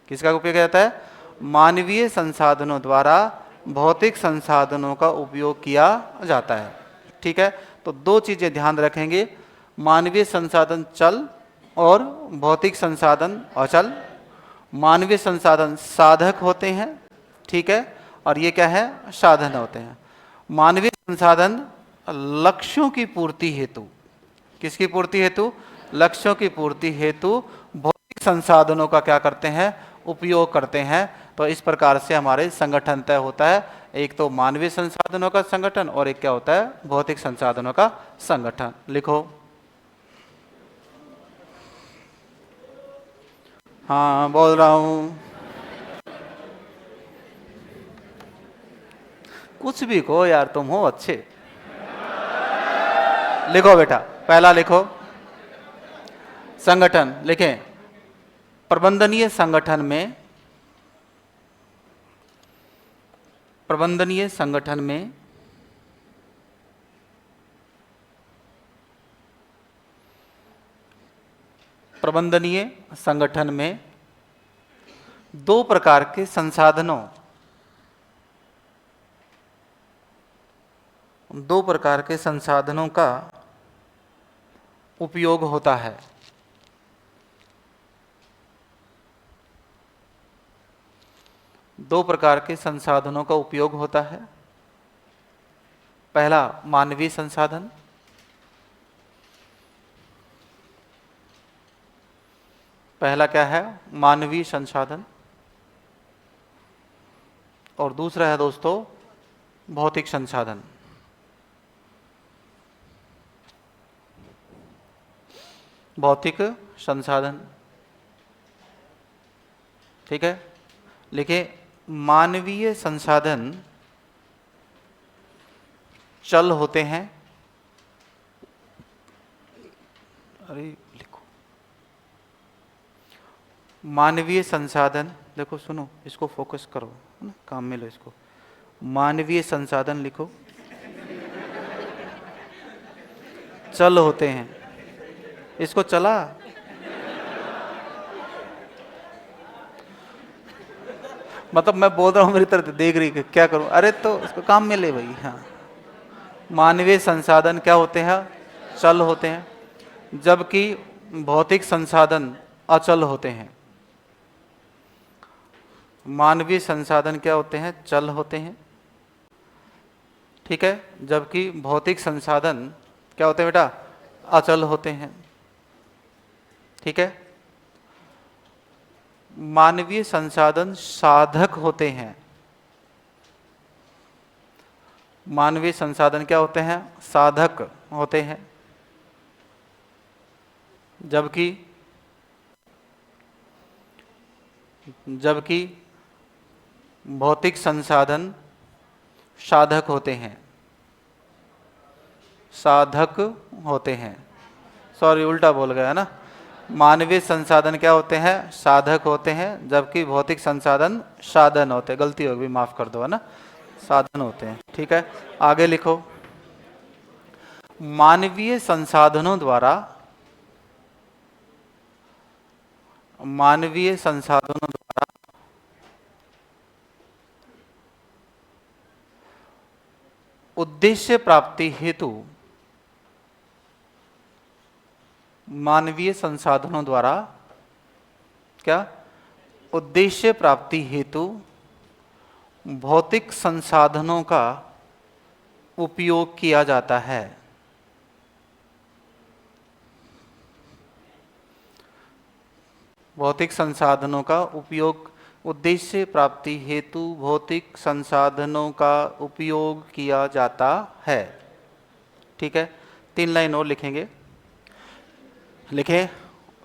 किसका उपयोग किया जाता है, मानवीय संसाधनों द्वारा भौतिक संसाधनों का उपयोग किया जाता है। ठीक है, तो 2 चीजें ध्यान रखेंगे, मानवीय संसाधन चल और भौतिक संसाधन अचल। मानवीय संसाधन साधक होते हैं। ठीक है, और ये क्या है, साधन होते हैं। मानवीय संसाधन लक्ष्यों की पूर्ति हेतु, किसकी पूर्ति हेतु, लक्ष्यों की पूर्ति हेतु भौतिक संसाधनों का क्या करते हैं, उपयोग करते हैं। तो इस प्रकार से हमारे संगठन तय होता है। एक तो मानवीय संसाधनों का संगठन और एक क्या होता है, भौतिक संसाधनों का संगठन। लिखो। हाँ बोल रहा हूं, कुछ भी कहो यार, तुम हो अच्छे। लिखो बेटा, पहला लिखो संगठन। लिखें, प्रबंधनीय संगठन में, प्रबंधनीय संगठन में प्रबंधनीय संगठन में 2 प्रकार के संसाधनों, 2 प्रकार के संसाधनों का उपयोग होता है। दो प्रकार के संसाधनों का उपयोग होता है। पहला मानवीय संसाधन, पहला क्या है? मानवीय संसाधन। और दूसरा है दोस्तों भौतिक संसाधन। भौतिक संसाधन, ठीक है। लिखिए मानवीय संसाधन चल होते हैं। अरे लिखो, मानवीय संसाधन, देखो सुनो, इसको फोकस करो, है ना, काम में लो इसको। मानवीय संसाधन लिखो, चल होते हैं। इसको चला, मतलब मैं बोल रहा हूं, मेरी तरफ देख रही है, क्या करूं? अरे तो इसको काम में ले भाई। हाँ, मानवीय संसाधन क्या होते हैं? चल होते हैं, जबकि भौतिक संसाधन अचल होते हैं। मानवीय संसाधन क्या होते हैं? चल होते हैं, ठीक है। जबकि भौतिक संसाधन क्या होते हैं बेटा? अचल होते हैं, ठीक है। मानवीय संसाधन साधक होते हैं। मानवीय संसाधन क्या होते हैं? साधक होते हैं, जबकि भौतिक संसाधन साधक होते हैं। साधक होते हैं, सॉरी उल्टा बोल गया ना। मानवीय संसाधन क्या होते हैं? साधक होते हैं, जबकि भौतिक संसाधन साधन होते हैं। गलती होगी, माफ कर दो, है ना, साधन होते हैं, ठीक है। आगे लिखो, मानवीय संसाधनों द्वारा, मानवीय संसाधनों द्वारा उद्देश्य प्राप्ति हेतु, मानवीय संसाधनों द्वारा क्या? उद्देश्य प्राप्ति हेतु भौतिक संसाधनों का उपयोग किया जाता है। भौतिक संसाधनों का उपयोग, उद्देश्य प्राप्ति हेतु भौतिक संसाधनों का उपयोग किया जाता है, ठीक है। 3 लाइन और लिखेंगे। लिखें,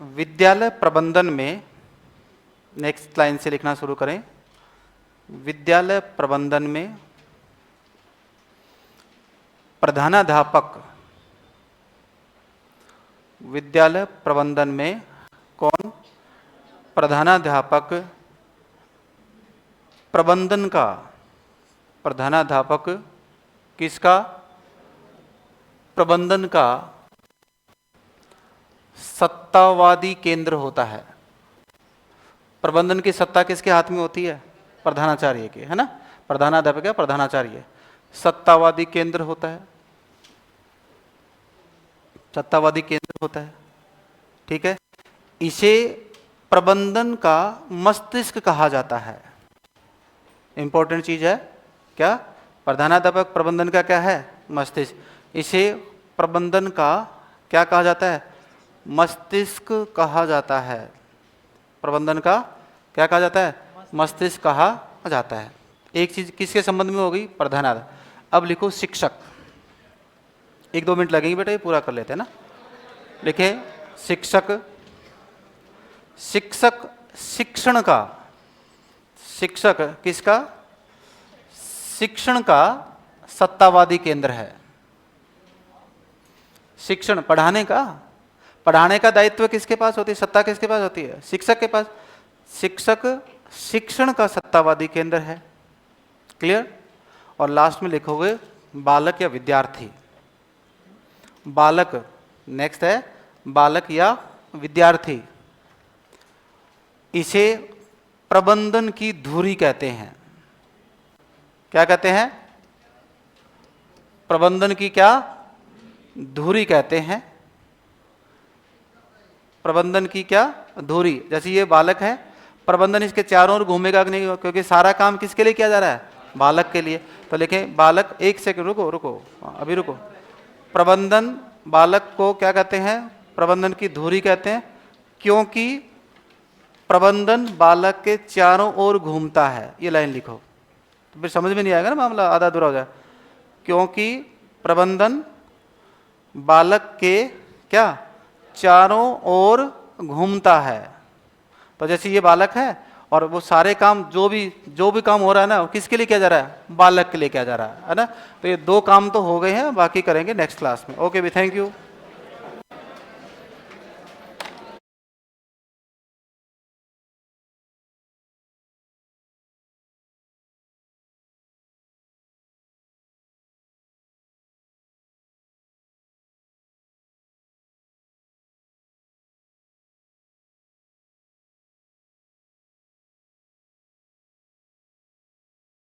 विद्यालय प्रबंधन में, नेक्स्ट लाइन से लिखना शुरू करें। विद्यालय प्रबंधन में प्रधानाध्यापक, विद्यालय प्रबंधन में कौन? प्रधानाध्यापक प्रबंधन का, प्रधानाध्यापक किसका? प्रबंधन का सत्तावादी केंद्र होता है। प्रबंधन की सत्ता किसके हाथ में होती है? प्रधानाचार्य के, है ना। प्रधानाध्यापक है, प्रधानाचार्य, सत्तावादी केंद्र होता है, सत्तावादी केंद्र होता है, ठीक है। इसे प्रबंधन का मस्तिष्क कहा जाता है। इंपॉर्टेंट चीज है क्या? प्रधानाध्यापक प्रबंधन का क्या है? मस्तिष्क। इसे प्रबंधन का क्या कहा जाता है? मस्तिष्क कहा जाता है। प्रबंधन का क्या कहा जाता है? मस्तिष्क कहा जाता है। एक चीज किसके संबंध में होगी? प्रधानाध्यापक। अब लिखो शिक्षक। 1-2 मिनट लगेंगे बेटा, ये पूरा कर लेते हैं ना। लिखे शिक्षक, शिक्षक शिक्षण का, शिक्षक किसका? शिक्षण का सत्तावादी केंद्र है। शिक्षण पढ़ाने का, पढ़ाने का दायित्व किसके पास होती है? सत्ता किसके पास होती है? शिक्षक के पास। शिक्षक शिक्षण का सत्तावादी केंद्र है। क्लियर? और लास्ट में लिखोगे बालक या विद्यार्थी। बालक नेक्स्ट है, बालक या विद्यार्थी, इसे प्रबंधन की धुरी कहते हैं। क्या कहते हैं? प्रबंधन की क्या धुरी कहते हैं? प्रबंधन की क्या धुरी। जैसे ये बालक है, प्रबंधन इसके चारों ओर घूमेगा कि नहीं? क्योंकि सारा काम किसके लिए किया जा रहा है? बालक के लिए। तो लिखें बालक, एक सेकंड रुको रुको, अभी रुको। प्रबंधन बालक को क्या कहते हैं? प्रबंधन की धुरी कहते हैं, क्योंकि प्रबंधन बालक के चारों ओर घूमता है। ये लाइन लिखो, तो फिर समझ में नहीं आएगा ना, मामला आधा अधूरा हो जाए। क्योंकि प्रबंधन बालक के क्या चारों ओर घूमता है। तो जैसे ये बालक है और वो सारे काम जो भी काम हो रहा है ना, वो किसके लिए किया जा रहा है? बालक के लिए किया जा रहा है ना। तो ये दो काम तो हो गए हैं, बाकी करेंगे नेक्स्ट क्लास में। ओके भी, थैंक यू।